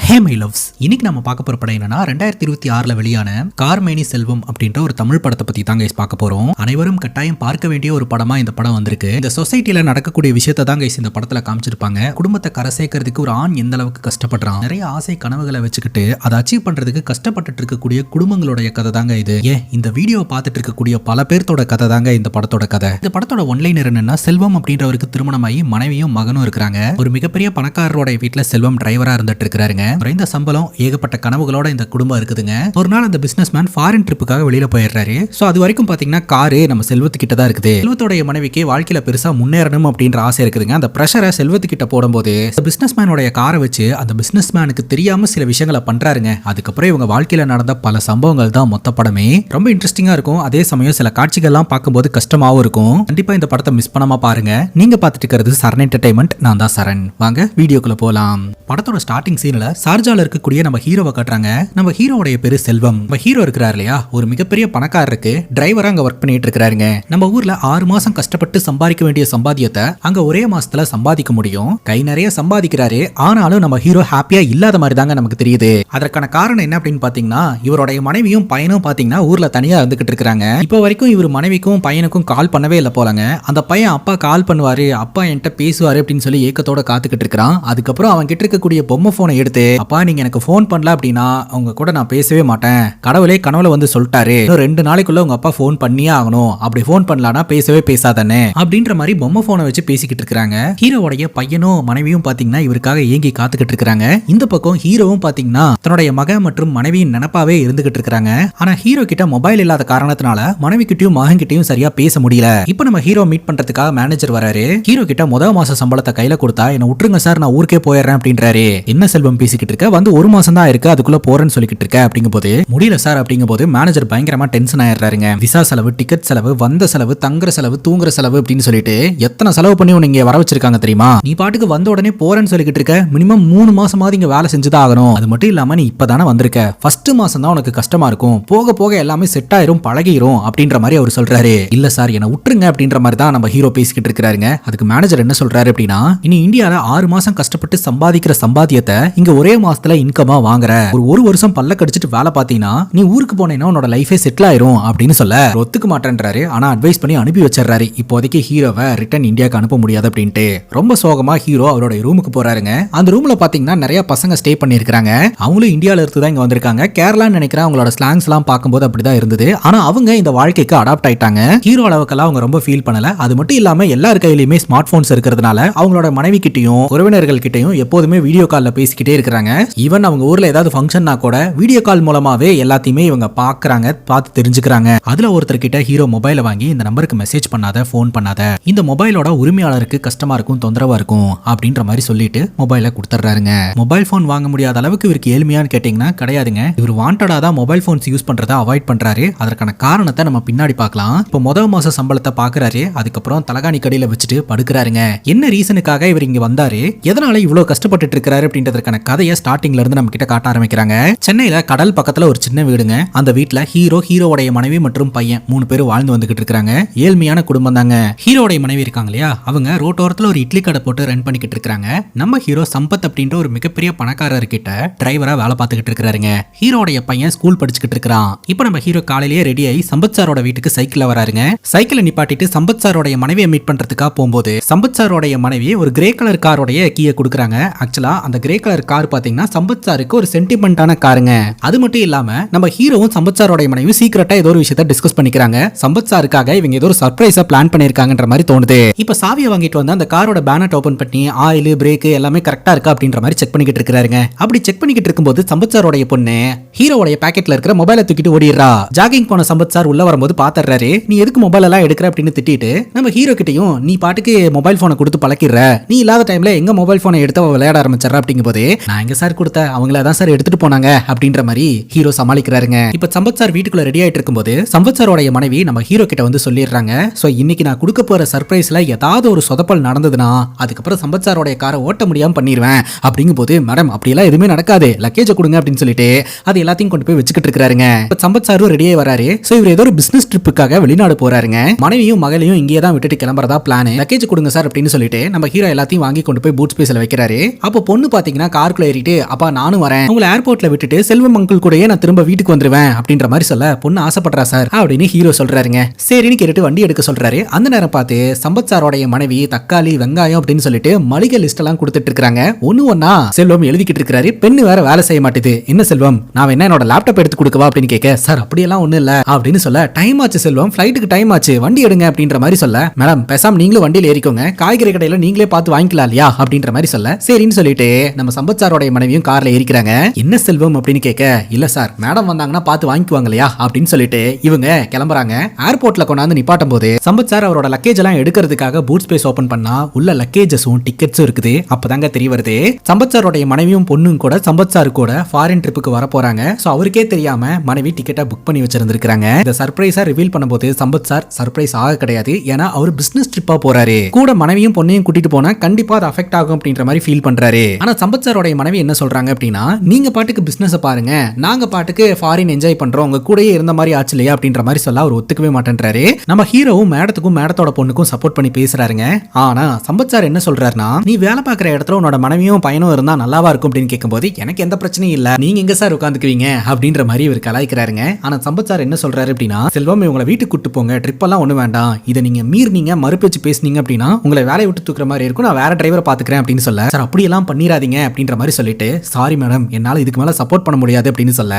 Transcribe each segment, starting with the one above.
Hey my loves, இன்னைக்கு நம்ம பார்க்க போற படம் என்னன்னா 2026 வெளியான கார்மேனி செல்வம் அப்படின்ற ஒரு தமிழ் படத்தை பத்தி தாங்க பார்க்க போறோம். அனைவரும் கட்டாயம் பார்க்க வேண்டிய ஒரு படமா இந்த படம் வந்திருக்கு. இந்த சொசைட்டில நடக்கக்கூடிய விஷயத்தை தான் இந்த படத்துல காமிச்சிருப்பாங்க. குடும்பத்தை கரை சேர்க்கறதுக்கு ஒரு ஆண் எந்த அளவுக்கு கஷ்டப்படுறான், நிறைய ஆசை கனவுகளை வச்சுக்கிட்டு அதை அச்சீவ் பண்றதுக்கு கஷ்டப்பட்டு இருக்கக்கூடிய குடும்பங்களுடைய கதை தாங்க இது. இந்த வீடியோ பார்த்துட்டு இருக்கக்கூடிய பல பேர்த்தோட கதை தாங்க இந்த படத்தோட கதை. இந்த படத்தோட ஒன்லைனர் என்னன்னா, செல்வம் அப்படின்றவருக்கு திருமணமாகி மனைவியும் மகனும் இருக்கிறாங்க. ஒரு மிகப்பெரிய பணக்காரரோட வீட்டுல செல்வம் டிரைவரா இருந்துட்டு இருக்கிறாருங்க. குறைந்த சம்பளம், ஏகப்பட்ட கனவுகளோட இந்த குடும்பம் இருக்குதுங்க. ஒரு நாள் அந்த பிசினஸ் மேன் ஃபாரின் ட்ரிப்புக்காக வெளியில போயிடுறாரு. சோ அது வரைக்கும் பாத்தீங்கன்னா காரு நம்ம செல்வத்துக்கிட்ட தான் இருக்குது. செல்வத்தோடைய மனைவிக்கு வாழ்க்கையில பெருசா முன்னேறணும் அப்படின்ற ஆசை இருக்குதுங்க. அந்த பிரஷரை செல்வத்துக்கிட்ட போடும்போது பிசினஸ் மேனோட காரை வச்சு அந்த பிசினஸ் மேனுக்கு தெரியாம சில விஷயங்களை பண்றாருங்க. அதுக்கப்புறம் இவங்க வாழ்க்கையில நடந்த பல சம்பவங்கள் தான் மொத்த படமே. ரொம்ப இன்ட்ரெஸ்டிங்கா இருக்கும். அதே சமயம் சில காட்சிகள்லாம் பார்க்கும்போது கஷ்டமாவும் இருக்கும். கண்டிப்பா இந்த படத்தை மிஸ் பண்ணாம பாருங்க. நீங்க பார்த்துட்டு இருக்கிறது சரண் என்டர்டைன்மெண்ட். நான் தான் சரண். வாங்க வீடியோக்குள்ள போலாம். படத்தோட ஸ்டார்டிங் சீன்ல சார்ஜால இருக்கக்கூடிய நம்ம ஹீரோவை காட்டுறாங்க. நம்ம ஹீரோடைய பேரு செல்வம். நம்ம ஹீரோ இருக்கிறார் இல்லையா, ஒரு மிகப்பெரிய பணக்காரருக்கு டிரைவரா அங்க ஒர்க் பண்ணிட்டு இருக்காருங்க. நம்ம ஊர்ல 6 மாசம் கஷ்டப்பட்டு சம்பாதிக்க வேண்டிய சம்பாத்தியத்தை அங்க ஒரே மாசத்துல சம்பாதிக்க முடியும். கை நிறைய சம்பாதிக்கிறாரு. ஆனாலும் நம்ம ஹீரோ ஹாப்பியா இல்லாத மாதிரி தாங்க நமக்கு தெரியுது. அதற்கான காரணம் என்ன அப்படின்னு பாத்தீங்கன்னா, இவருடைய மனைவியும் பையனும் பாத்தீங்கன்னா ஊர்ல தனியா இருந்துகிட்டு இருக்காங்க. இப்போ வரைக்கும் இவர் மனைவிக்கும் பையனுக்கும் கால் பண்ணவே இல்லை போலங்க. அந்த பையன் அப்பா கால் பண்ணுவாரு, அப்பா என்கிட்ட பேசுவாரு அப்படின்னு சொல்லி ஏக்கத்தோட காத்துக்கிட்டு இருக்கிறான். அதுக்கப்புறம் அவன் கிட்ட இருக்கக்கூடிய பொம்மை போனை எடுத்து, அப்பா நீங்க எனக்கு போன் பண்ணல அப்படின்னா அவங்க கூட நான் பேசவே மாட்டேன், கடவுளே கனவுல வந்து சொல்லிட்டாரு, இன்னும் 2 நாளைக்குள்ள உங்க அப்பா போன் பண்ணியே ஆகணும், அப்படி போன் பண்ணலானா பேசவே பேசாதானே அப்படின்ற மாதிரி பொம்மை போனை வச்சு பேசிக்கிட்டு இருக்காங்க. ஹீரோவுடைய பையனும் மனைவியும் பாத்தீங்கன்னா இவருக்காக ஏங்கி காத்துக்கிட்டு இருக்காங்க. இந்த பக்கம் ஹீரோவும் பாத்தீங்கன்னா தன்னுடைய மகன் மற்றும் மனைவியின் நினைப்பாவே இருந்துகிட்டு இருக்காங்க. ஆனா ஹீரோ கிட்ட மொபைல் இல்லாத காரணத்தினால மனைவி கிட்டயும் மகன் கிட்டயும் சரியா பேச முடியல. இப்போ நம்ம ஹீரோ மீட் பண்றதுக்காக மேனேஜர் வராரு. ஹீரோ கிட்ட முதல் மாச சம்பளத்தை கையில கொடுத்தா என்ன விட்டுருங்க சார், நான் ஊருக்கே போயிடுறேன் அப்படின்றாரு. என்ன செல்வம் பேசிக்கிட்டு இருக்க, வந்து 1 மாசம் தான் இருக்கு, அதுக்குள்ள போறேன்னு சொல்லிக்கிட்டு இருக்க அப்படிங்கும் போது முடியல சார் அப்படிங்கும் போது மேனேஜர் பயங்கரமா டென்ஷன் ஆயிடுறாருங்க. விசா செலவு, டிக்கெட் செலவு, வந்த செலவு, தங்குற செலவு, தூங்குற செலவு அப்படின்னு சொல்லிட்டு எத்தனை செலவு பண்ணி உன்னை வர வச்சிருக்காங்க தெரியுமா? நீ பாட்டுக்கு வந்த உடனே போறேன்னு சொல்லிக்கிட்டு இருக்க. மினிமம் 3 மாசமாவது இங்க வேலை செஞ்சுதான் ஆகணும். அது மட்டும் இல்லாம நீ இப்பதானே வந்திருக்க, ஃபர்ஸ்ட் மாசம் தான் உனக்கு கஷ்டமா இருக்கும், போக போக எல்லாமே செட் ஆயிரும், பழகிரும் அப்படின்ற மாதிரி அவர் சொல்றாரு. இல்ல சார் என்ன விட்டுருங்க அப்படின்ற மாதிரி தான் நம்ம ஹீரோ பேசிக்கிட்டு இருக்காருங்க. அதுக்கு மேனேஜர் என்ன சொல்றாரு அப்படின்னா, இனி இந்தியால 6 மாசம் கஷ்டப்பட்டு சம்பாதிக்கிற சம்பாத்தியத்தை இங்க ஒரே மாசத்துல இன்கமா வாங்குற, ஒரு வருஷம் பல்ல கடிச்சிட்டு வேலை பார்த்தீங்கன்னா நீ ஊருக்கு போனேன்னா உன்னோட லைஃபே செட்டில் ஆயிரும் அப்படின்னு சொல்ல ஒத்துக்க மாட்டேன்றாரு. ஆனா அட்வைஸ் பண்ணி அனுப்பி வச்சிடறாரு. இப்போதைக்கு ஹீரோவை ரிட்டர்ன் இந்தியாவுக்கு அனுப்ப முடியாது அப்படின்ட்டு ரொம்ப சோகமா ஹீரோ அவருடைய ரூமுக்கு போறாருங்க. அந்த ரூம்ல பாத்தீங்கன்னா நிறைய பசங்க ஸ்டே பண்ணிருக்காங்க. அவங்களும் இந்தியால இருந்து தான் இங்க வந்திருக்காங்க. கேரளான்னு நினைக்கிறேன். அவங்களோட ஸ்லாங்ஸ் எல்லாம் பார்க்கும்போது அப்படிதான் இருந்தது. ஆனா அவங்க இந்த வாழ்க்கைக்கு அடாப்ட் ஆயிட்டாங்க. ஹீரோ அளவுக்கெல்லாம் அவங்க ரொம்ப ஃபீல் பண்ணல. அது மட்டும் இல்லாம எல்லார் கையிலுமே ஸ்மார்ட் போன்ஸ் இருக்கிறதுனால அவங்களோட மனைவி கிட்டையும் உறவினர்கள் கிட்டையும் எப்போதுமே வீடியோ கால்ல பேசிக்கிட்டே இருக்கிறாங்க. ஈவன் அவங்க ஊர்ல ஏதாவது ஃபங்க்ஷன்னா கூட வீடியோ கால் மூலமாவே எல்லாத்தையுமே இவங்க பாக்குறாங்க, பார்த்து தெரிஞ்சுக்கிறாங்க. அதுல ஒருத்தர் கிட்ட ஹீரோ மொபைலை வாங்கி, இந்த நம்பருக்கு மெசேஜ் பண்ணாத, போன் பண்ணாத, இந்த மொபைலோட உரிமையாளருக்கு கஷ்டமா இருக்கும், தொந்தரவா இருக்கும் அப்படின்ற மாதிரி சொல்லிட்டு மொபைலை கொடுத்துறாருங்க. மொபைல் போன் வாங்க முடியாத அளவுக்கு இவருக்கு ஏழ்மையான்னு கேட்டீங்கன்னா கிடையாதுங்க. இவர் வாண்டடா தான் மொபைல் போன்ஸ் யூஸ் பண்றதை அவாய்ட் பண்றாரு. அதற்கான காரணத்தை நம்ம பின்னாடி பார்க்கலாம். இப்போ முதல் மாச சம்பளத்தை பாக்குறாரு. அதுக்கப்புறம் தலகாணி கடையில வச்சுட்டு படுக்கிறாருங்க. என்ன ரீசனுக்காக இவர் இங்க வந்தாரு, எதனால இவ்வளவு கஷ்டப்பட்டு இருக்காரு அப்படின்றதுக்கான கதையை ஸ்டார்டிங்ல இருந்து நம்ம கிட்ட காட்ட ஆரம்பிக்கிறாங்க. சென்னையில கடல் பக்கத்துல ஒரு சின்ன வீடுங்க. அந்த வீட்டுல ஹீரோடைய மனைவி மற்றும் பையன் 3 பேர் வாழ்ந்து வந்துகிட்டு இருக்காங்க. ஏழ்மையான குடும்பம் தாங்க. ஹீரோடைய மனைவி இருக்காங்க இல்லையா, அவங்க ரோட்டோரத்துல ஒரு இட்லி கடை போட்டு ரன் பண்ணிக்கிட்டு இருக்காங்க. நம்ம ஹீரோ சம்பத் அப்படின்ற ஒரு மிகப்பெரிய பணக்காரர் கிட்ட டிரைவரா வேலை பார்த்துக்கிட்டு இருக்காருங்க. ஹீரோடைய பையன் ஸ்கூல் படிச்சுக்கிட்டு இருக்கான். இப்போ நம்ம ஹீரோ காலையிலேயே ரெடி ஆகி சம்பத் சாரோட வீட்டுக்கு சைக்கிள்ல வராருங்க. சைக்கிளை நிப்பாட்டிட்டு சம்பத் சாரோடைய மனைவியை மீட் பண்றதுக்காக போகும்போது சம்பத் சாரோடைய மனைவி ஒரு கிரே கலர் காரோடைய கீயை கொடுக்குறாங்க. ஆக்சுவலா அந்த கிரே கலர் கார் பாத்தீங்கன்னா சம்பத் சாருக்கு ஒரு சென்டிமெண்டான காருங்க. அது மட்டும் இல்லாம நம்ம ஹீரோவும் சம்பத் சாரோட மனைவி சீக்கிரட்டா ஏதோ ஒரு விஷயத்தை டிஸ்கஸ் பண்ணிக்கிறாங்க. சம்பத் சாருக்காக இவங்க ஏதோ ஒரு சர்ப்ரைஸா பிளான் பண்ணிருக்காங்கன்ற மாதிரி தோணுது. இப்ப சாவியை வாங்கிட்டு வந்து அந்த காரோட பேனட் ஓபன் பண்ணி ஆயில், பிரேக் எல்லாமே கரெக்டா இருக்கா அப்படின்ற மாதிரி செக் பண்ணிக்கிட்டு இருக்காருங்க. அப்படி செக் பண்ணிக்கிட்டு இருக்கும்போது சம்பத் சாரோட பொண்ணு ஹீரோடைய பாக்கெட்ல இருக்கிற மொபைலை தூக்கிட்டு ஓடிடுறா. ஜாகிங் போன சம்பத் சார் உள்ள வரும்போது பாத்துறாரு. நீ எதுக்கு மொபைல் எல்லாம் எடுக்கிற அப்படின்னு திட்டிட்டு நம்ம ஹீரோ கிட்டையும், நீ பாட்டுக்கு மொபைல் போனை கொடுத்து பழக்கிடுற, நீ இல்லாத டைம்ல எங்க மொபைல் போனை எடுத்து விளையாட ஆரம்பிச்சிடற அப்படிங்கும் போது, நான் எங்க சார் கொடுத்த, அவங்கள தான் சார் எடுத்துட்டு போனாங்க அப்படின்ற மாதிரி ஹீரோ சமாளிக்கிறாருங்க. இப்ப சம்பத் சார் வீட்டுக்குள்ள ரெடி ஆயிட்டு இருக்கும்போது சம்பத் சாரோட மனைவி நம்ம ஹீரோ கிட்ட வந்து சொல்லிடுறாங்க, சோ இன்னைக்கு நான் கொடுக்க போற சர்ப்ரைஸ்ல ஏதாவது ஒரு சொதப்பல் நடந்ததுன்னா அதுக்கப்புறம் சம்பத் சாரோட காரை ஓட்ட முடியாம பண்ணிடுவேன் அப்படிங்கும் போது, மேடம் அப்படியெல்லாம் எதுவுமே நடக்காது, லக்கேஜ் கொடுங்க அப்படின்னு சொல்லிட்டு அது எல்லாத்தையும் கொண்டு போய் வச்சுக்கிட்டு இருக்காருங்க. சம்பத் சாரும் ரெடியே வராரு. சோ இவர் ஏதோ ஒரு பிசினஸ் ட்ரிப்புக்காக வெளிநாடு போறாருங்க. மனைவியும் மகளையும் இங்கே தான் விட்டுட்டு கிளம்புறதா பிளான். லக்கேஜ் கொடுங்க சார் அப்படின்னு சொல்லிட்டு நம்ம ஹீரோ எல்லாத்தையும் வாங்கி கொண்டு போய் பூட் ஸ்பேஸ்ல வைக்கிறாரு. அப்போ பொண்ணு பாத்தீங்கன்னா காருக்குள்ள கேட்டுட்டு அப்பா நானும் வரேன், உங்களை ஏர்போர்ட்ல விட்டுட்டு செல்வம் அங்கிள் கூடயே நான் திரும்ப வீட்டுக்கு வந்துருவேன் அப்படின்ற மாதிரி சொல்ல பொண்ணு ஆசைப்படுறா சார் அப்படின்னு ஹீரோ சொல்றாருங்க. சரின்னு கேட்டுட்டு வண்டி எடுக்க சொல்றாரு. அந்த நேரம் பார்த்து சம்பத் சாரோடைய மனைவி தக்காளி வெங்காயம் அப்படின்னு சொல்லிட்டு மளிகை லிஸ்ட் எல்லாம் கொடுத்துட்டு இருக்காங்க. ஒண்ணா செல்வம் எழுதிக்கிட்டு இருக்காரு. பெண்ணு வேற வேலை செய்ய மாட்டேது. என்ன செல்வம், நான் என்ன என்னோட லேப்டாப் எடுத்து கொடுக்கவா அப்படின்னு கேட்க, சார் அப்படியெல்லாம் ஒண்ணு இல்ல அப்படின்னு சொல்ல, டைம் ஆச்சு செல்வம், ஃபிளைட்டுக்கு டைம் ஆச்சு, வண்டி எடுங்க அப்படின்ற மாதிரி சொல்ல, மேடம் பேசாம நீங்களும் வண்டியில ஏறிக்கோங்க, காய்கறி கடையில நீங்களே பார்த்து வாங்கிக்கலாம் இல்லையா அப்படின்ற மாதிரி சொல்ல, சரின்னு சொல்லிட்டு நம்ம சம்பத் சாரோடைய மனைவியும் கார்ல ஏறிக்கிறாங்க. என்ன செல்வம் அப்படின்னு கேட்க, இல்ல சார் மேடம் வந்தாங்கன்னா பார்த்து வாங்கிக்குவாங்க இல்லையா அப்படின்னு சொல்லிட்டு இவங்க கிளம்புறாங்க. ஏர்போர்ட்ல கொண்டாந்து நிப்பாட்டும் போது சம்பத் சார் அவரோட லக்கேஜ் எல்லாம் எடுக்கிறதுக்காக பூட் ஸ்பேஸ் ஓபன் பண்ணா உள்ள லக்கேஜஸும் டிக்கெட்ஸும் இருக்குது. அப்பதாங்க தெரிய வருது சம்பத் சாரோடைய மனைவியும் பொண்ணும் கூட சம்பத் சார் கூட ஃபாரின் ட்ரிப்புக்கு வர போறாங்க. சோ அவருக்கே தெரியாம மனைவி டிக்கெட்டை புக் பண்ணி வச்சிருந்திருக்காங்க. இந்த சர்ப்ரைஸா ரிவீல் பண்ணும்போது சம்பத் சார் சர்ப்ரைஸ் ஆக கிடையாது, ஏன்னா அவர் பிசினஸ் ட்ரிப்பா போறாரு. கூட மனைவியும் பொண்ணையும் கூட்டிட்டு போனா கண்டிப்பா அது அஃபெக்ட் ஆகும் அப்படின்ற மாதிரி ஃபீல் பண்றாரு. ஆனா சம்பத் சாரோடைய மனைவி என்ன சொல்றாங்க அப்படின்னா, நீங்க பாட்டுக்கு பிசினஸ் பாருங்க, நாங்க பாட்டுக்கு ஃபாரின் என்ஜாய் பண்றோம், உங்க கூடயே இருந்த மாதிரி ஆச்சு இல்லையா அப்படின்ற மாதிரி சொல்ல அவர் ஒத்துக்கவே மாட்டேன்றாரு. நம்ம ஹீரோவும் மேடத்துக்கும் மேடத்தோட பொண்ணுக்கும் சப்போர்ட் பண்ணி பேசுறாருங்க. ஆனா சம்பத் சார் என்ன சொல்றாருன்னா, நீ வேலை பார்க்குற இடத்துல உன்னோட மனைவியும் பையனும் இருந்தா நல்லாவா இருக்கும் அப்படின்னு கேட்கும்போது, எனக்கு எந்த பிரச்சனையும் இல்ல, நீங்க எங்க சார் உட்காந்துக்குவீங்க அப்படின்ற மாதிரி இவர் கலாய்க்கிறாருங்க. ஆனா சம்பத் சார் என்ன சொல்றாரு அப்படின்னா, செல்வம் இவங்களை வீட்டுக்கு கூட்டு போங்க, ட்ரிப் எல்லாம் ஒண்ணு வேண்டாம், இதை நீங்க மீறினீங்க மறுபேச்சு பேசுனீங்க அப்படின்னா உங்களை வேலையை விட்டு தூக்குற மாதிரி இருக்கும், நான் வேற டிரைவரை பாத்துக்கிறேன் அப்படின்னு சொல்ல, சார் அப்படி எல்லாம் பண்ணிராதீங்க அப்படின்ற மாதிரி சொல்லிட்டு, சாரி மேடம் என்னால இதுக்கு மேல சப்போர்ட் பண்ண முடியாது அப்படின்னு சொல்ல,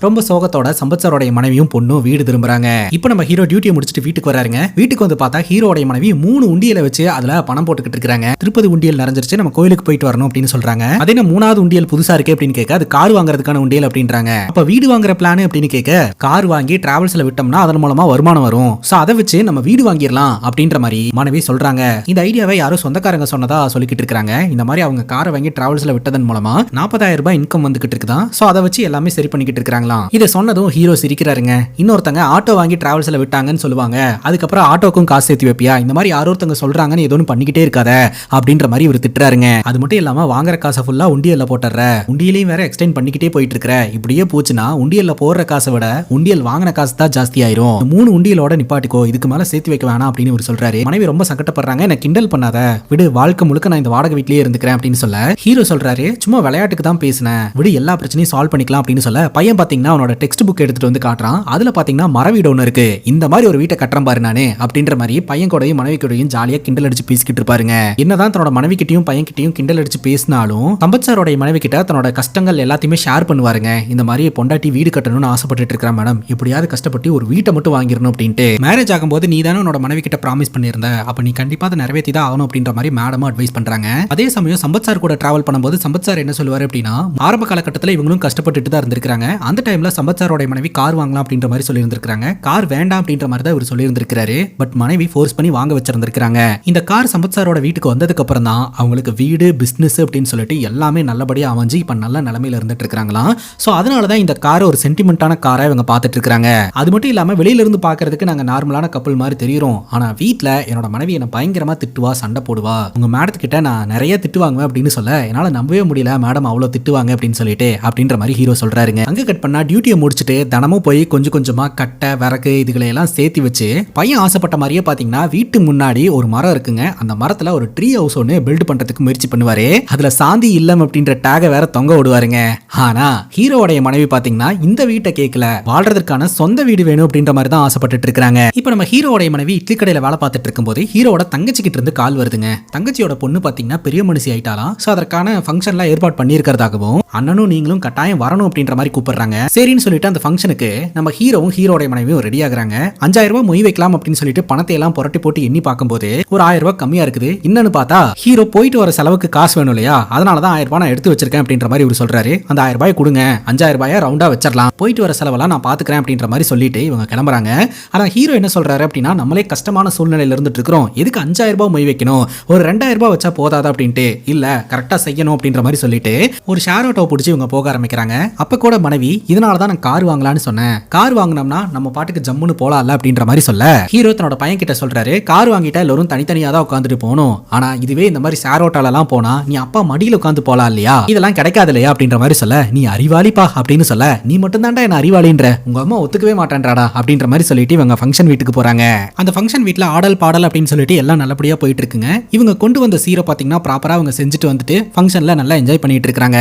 ரொம்ப சோகத்தோட சம்பத் சாரோட மனைவியும் பொண்ணும் வீடு திரும்புறாங்க. இப்போ நம்ம ஹீரோ டியூட்டியை முடிச்சுட்டு வீட்டுக்கு வராருங்க. வீட்டுக்கு வந்து பார்த்தா ஹீரோட மனைவி 3 உண்டியலை வச்சு அதுல பணம் போட்டுக்கிட்டு இருக்காங்க. திருப்பதி உண்டியல் நிறைஞ்சிருச்சு, நம்ம கோயிலுக்கு போயிட்டு வரணும் அப்படின்னு சொல்றாங்க. அதே 3வது உண்டியல் புதுசா இருக்கு அப்படின்னு கேட்க, அது கார் வாங்குறதுக்கான உண்டியல் அப்படின்றாங்க. அப்ப வீடு வாங்குற பிளான் அப்படின்னு கேட்க, கார் வாங்கி டிராவல்ஸ்ல விட்டோம்னா அதன் மூலமா வருமானம் வரும், சோ அதை வச்சு நம்ம வீடு வாங்கிடலாம் அப்படின்ற மாதிரி மனைவி சொல்றாங்க. இந்த ஐடியாவை யாரோ சொந்தக்காரங்க சொன்னதா சொல்லிக்கிட்டு இருக்காங்க. இந்த மாதிரி அவங்க காரை வாங்கி டிராவல்ஸ்ல விட்டதன் மூலமா 40,000 ரூபாய் இன்கம் வந்துகிட்டு இருக்குதான், சோ அதை வச்சு எல்லாமே சரி பண்ணிக்கிட்டு இருக்காங்களாம். இதை சொன்னதும் ஹீரோ சிரிக்கிறாருங்க. இன்னொருத்தங்க ஆட்டோ வாங்கி டிராவல்ஸ்ல விட்டாங்கன்னு சொல்லுவாங்க, அதுக்கப்புறம் ஆட்டோக்கும் காசு சேர்த்து வைப்பியா, இந்த மாதிரி யாரொருத்தங்க சொல்றாங்கன்னு ஏதோ பண்ணிக்கிட்டே இருக்காத அப்படின்ற மாதிரி இவர் திட்டுறாருங்க. அது மட்டும் இல்லாம வாங்குற காசை ஃபுல்லா உண்டியல்ல போட்டுற, உண்டியலையும் வேற எக்ஸ்டெண்ட் பண்ணிக்கிட்டே போயிட்டு இருக்கிற, இப்படியே போச்சுன்னா உண்டியல்ல போடுற காசை விட உண்டியல் வாங்கின காசு தான் ஜாஸ்தி ஆயிரும், 3 உண்டியலோட நிப்பாட்டிக்கோ, இதுக்கு மேல சேர்த்து வைக்க வேணாம் அப்படின்னு இவர் சொல்றாரு. மனைவி ரொம்ப சங்கடப்படுறாங்க, என்ன கிண்டல் பண்ணாத விடு, வாழ்க்கை முழுக்க நான் இந்த வாடகை வீட்லயே இருந்துக்கிறேன் அப்படின்னு சொல்ல, ஹீரோ சொல்றாரு சும்மா விளையாட்டுக்கு தான் பேசினேன் விடு, எல்லா பிரச்சனையும் சால்வ் பண்ணிக்கலாம் அப்படின்னு சொல்ல, பையன் பாத்தீங்கன்னா அவனோட டெக்ஸ்ட் புக் எடுத்துட்டு வந்து காட்டுறான். அதுல பாத்தீங்கன்னா மர வீடு ஒன்று இருக்கு, இந்த மாதிரி ஒரு வீட்டை கட்டுறேன் பாரு நானே அப்படின்ற மாதிரி பையன் கூடயும் மனைவி கூடயும் ஜாலியா கிண்டல் அடிச்சு பேசிக்கிட்டு இருப்பாருங்க. என்னதான் தன்னோட மனைவி கிட்டையும் பையன் கிட்டையும் கிண்டல் அடிச்சு பேசினாலும் சம்பத் சாரோட மனைவி கிட்ட தன்னோட கஷ்டங்கள் எல்லாத்தையுமே ஷேர் பண்ணுவாருங்க. இந்த மாதிரி பொண்டாட்டி வீடு கட்டணும்னு ஆசைப்பட்டு இருக்கிறேன் மேடம், எப்படியாவது கஷ்டப்பட்டு ஒரு வீட்டை மட்டும் வாங்கிடணும் அப்படின்ட்டு, மேரேஜ் ஆகும்போது நீ தானே உன்னோட மனைவி கிட்ட ப்ராமிஸ் பண்ணியிருந்த, அப்ப நீ கண்டிப்பா அதை நிறைவேற்றி தான் ஆகணும் அப்படின்ற மாதிரி மேடமும் அட்வைஸ் பண்றாங்க. அதே சமயம் சம்பத் சார் கூட டிராவல் பண்ணும்போது சம்பத் சார் என்ன சொல்லுவாரு அப்படின்னா, ஆரம்ப காலகட்டத்தில் இவங்களும் கஷ்டப்பட்டுட்டு தான் இருந்திருக்காங்க. அந்த டைம்ல சம்பத் சாரோட மனைவி கார் வாங்கலாம் அப்படின்ற மாதிரி சொல்லியிருந்திருக்காங்க. கார் வேண்டாம் அப்படின்ற மாதிரி தான் இவர் சொல்லியிருந்திருக்காரு. பட் மனைவி ஃபோர்ஸ் பண்ணி வாங்க வச்சிருந்திருக்காங்க. இந்த கார் சம்பத் சாரோட வீட்டுக்கு வந்ததுக்கு அப்புறம் தான் அவங்களுக்கு வீடு பிசினஸ் அப்படின்னு சொல்லிட்டு எல்லாமே நல்லபடியா அமைஞ்சு இப்ப நல்ல நிலைமையில இருந்துட்டு இருக்காங்களாம். சோ அதனால தான் இந்த கார் ஒரு சென்டிமெண்டான காரை இவங்க பார்த்துட்டு இருக்காங்க. அது மட்டும் இல்லாம வெளியில இருந்து பாக்குறதுக்கு நாங்க நார்மலான கப்பல் மாதிரி தெரியும், ஆனா வீட்ல என்னோட மனைவி என்ன பயங்கரமா திட்டுவா, சண்டை போடுவா, உங்க மேடத்துக்கிட்ட நான் நிறைய திட்டு வாங்குவேன் அப்படின்னு சொல்ல, என்னால நம்பவே முடியல மேடம் அவ்வளவு திட்டுவாங்க அப்படின்னு சொல்லிட்டு அப்படின்ற மாதிரி ஹீரோ சொல்றாருங்க. அங்க கட் பண்ணா டியூட்டியை முடிச்சுட்டு தினமும் போய் கொஞ்சம் கொஞ்சமா கட்டை விறகு இதுகளை எல்லாம் சேர்த்து வச்சு பையன் ஆசைப்பட்ட மாதிரியே பாத்தீங்கன்னா வீட்டு முன்னாடி ஒரு மரம் இருக்குங்க. அந்த மரத்துல ஒரு ட்ரீ ஹவுஸ் ஒன்று பில்ட் பண்றதுக்கு முயற்சி பண்ணுவாரு. அதுல சாந்தி இல்லம் அப்படின்ற டேக வேற தொங்க விடுவாருங்க. ஆனா ஹீரோடைய மனைவி பாத்தீங்கன்னா இந்த வீட்டை கேட்கல, வாழ்றதுக்கான சொந்த வீடு வேணும் அப்படின்ற மாதிரி தான் ஆசைப்பட்டு இருக்காங்க. இப்ப நம்ம ஹீரோடைய மனைவி இட்லி கடையில வேலை பார்த்துட்டு இருக்கும்போது ஹீரோட தங்கச்சிக்கிட்ட இருந்து கால் வருதுங்க. தங்கச்சியோட பொண்ணு பாத்தீங்கன்னா பெரிய மனுஷி ஆயிட்டாலாம். சோ அதற்கான ஃபங்க்ஷன்லாம் ஏற்பாடு பண்ணியிருக்கிறதாகவும் அண்ணனும் நீங்களும் கட்டாயம் வரணும் அப்படின்ற மாதிரி கூப்பிடுறாங்க. சரின்னு சொல்லிட்டு அந்த ஃபங்க்ஷனுக்கு நம்ம ஹீரோவும் ஹீரோடைய மனைவியும் ரெடி ஆகுறாங்க. 5,000 ரூபாய் மொய் வைக்கலாம் அப்படின்னு சொல்லிட்டு பணத்தை எல்லாம் புரட்டி போட்டு எண்ணி பார்க்கும்போது ஒரு 1000 ரூபாய் கம்மியா இருக்குது. இன்னொன்னு பார்த்தா ஹீரோ போயிட்டு வர செலவுக்கு காசு வேணும் இல்லையா, அதனாலதான் 1000 ரூபாய் நான் எடுத்து வச்சிருக்கேன் அப்படின்ற மாதிரி இவர் சொல்றாரு. அந்த 1000 ரூபாய் கொடுங்க, 5000 ரூபாய் ரவுண்டா வச்சிடலாம், போயிட்டு வர செலவெல்லாம் நான் பாத்துக்கிறேன் அப்படின்ற மாதிரி சொல்லிட்டு இவங்க கிளம்புறாங்க. ஆனா ஹீரோ என்ன சொல்றாரு அப்படின்னா, நம்மளே கஷ்டமான சூழ்நிலையில இருந்துட்டு இருக்கிறோம், எதுக்கு 5000 ரூபாய் மொய் வைக்கணும், ஒரு 2000 ரூபாய் வச்சா போதாதா அப்படின்ட்டு, இல்ல கரெக்டா செய்யணும் அப்படின்ற மாதிரி சொல்லிட்டு ஒரு ஷேர் ஆட்டோ பிடிச்சி இவங்க போக ஆரம்பிக்கிறாங்க. அப்ப கூட மனைவி இதனாலதான் நான் கார் வாங்கலாம்னு சொன்னேன், கார் வாங்கினோம்னா நம்ம பாட்டுக்கு ஜம்முன்னு போலாம்ல அப்படின்ற மாதிரி சொல்ல, ஹீரோ தன்னோட பையன் கிட்ட சொல்றாரு, கார் வாங்கிட்டா எல்லாரும் தனித்தனியா தான் உட்காந்துட்டு போகணும், ஆனா இதுவே இந்த மாதிரி ஷேர் ஆட்டோல எல்லாம் போனா நீ அப்பா மடியில உட்காந்து போலாம் இல்லையா, இதெல்லாம் கிடைக்காது இல்லையா அப்படின்ற மாதிரி சொல்ல, நீ அறிவாளிப்பா அப்படின்னு சொல்ல, நீ மட்டும் தான்டா என்ன அறிவாளின்ற, உங்க அம்மா ஒத்துக்கவே மாட்டேன்றாடா அப்படின்ற மாதிரி சொல்லிட்டு இவங்க ஃபங்க்ஷன் வீட்டுக்கு போறாங்க. அந்த ஃபங்க்ஷன் வீட்டுல ஆடல் பாடல் அப்படின்னு சொல்லிட்டு எல்லாம் நல்லபடியா போயிட்டு இருக்குங்க. இவங்க கொண்டு வந்த சீரை பாத்தீங்கன்னா ப்ராப்பரா அவங்க செஞ்சுட்டு வந்துட்டு ஃபங்க்ஷன்ல நல்லா என்ஜாய் பண்ணிட்டு இருக்காங்க.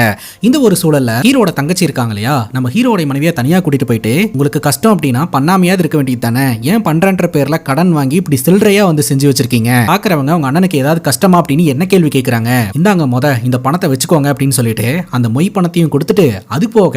இந்த ஒரு சூழல்ல ஹீரோட தங்கச்சி இருக்காங்க இல்லையா, நம்ம ஹீரோட மனைவியை தனியா கூட்டிட்டு போயிட்டு உங்களுக்கு கஷ்டம் அப்படின்னா பண்ணாமையாவது இருக்க வேண்டியது தானே, ஏன் பண்றன்ற பேர்ல கடன் வாங்கி இப்படி சில்லறையா வந்து செஞ்சு வச்சிருக்கீங்க, பாக்குறவங்க உங்க அண்ணனுக்கு ஏதாவது கஷ்டமா அப்படின்னு என்ன கேள்வி கேட்கறாங்க. இந்தாங்க இந்த பணத்தை வச்சுக்கோங்க அப்படின்னு சொல்லிட்டு அந்த மொய் பணத்தையும் கொடுத்துட்டு அது போக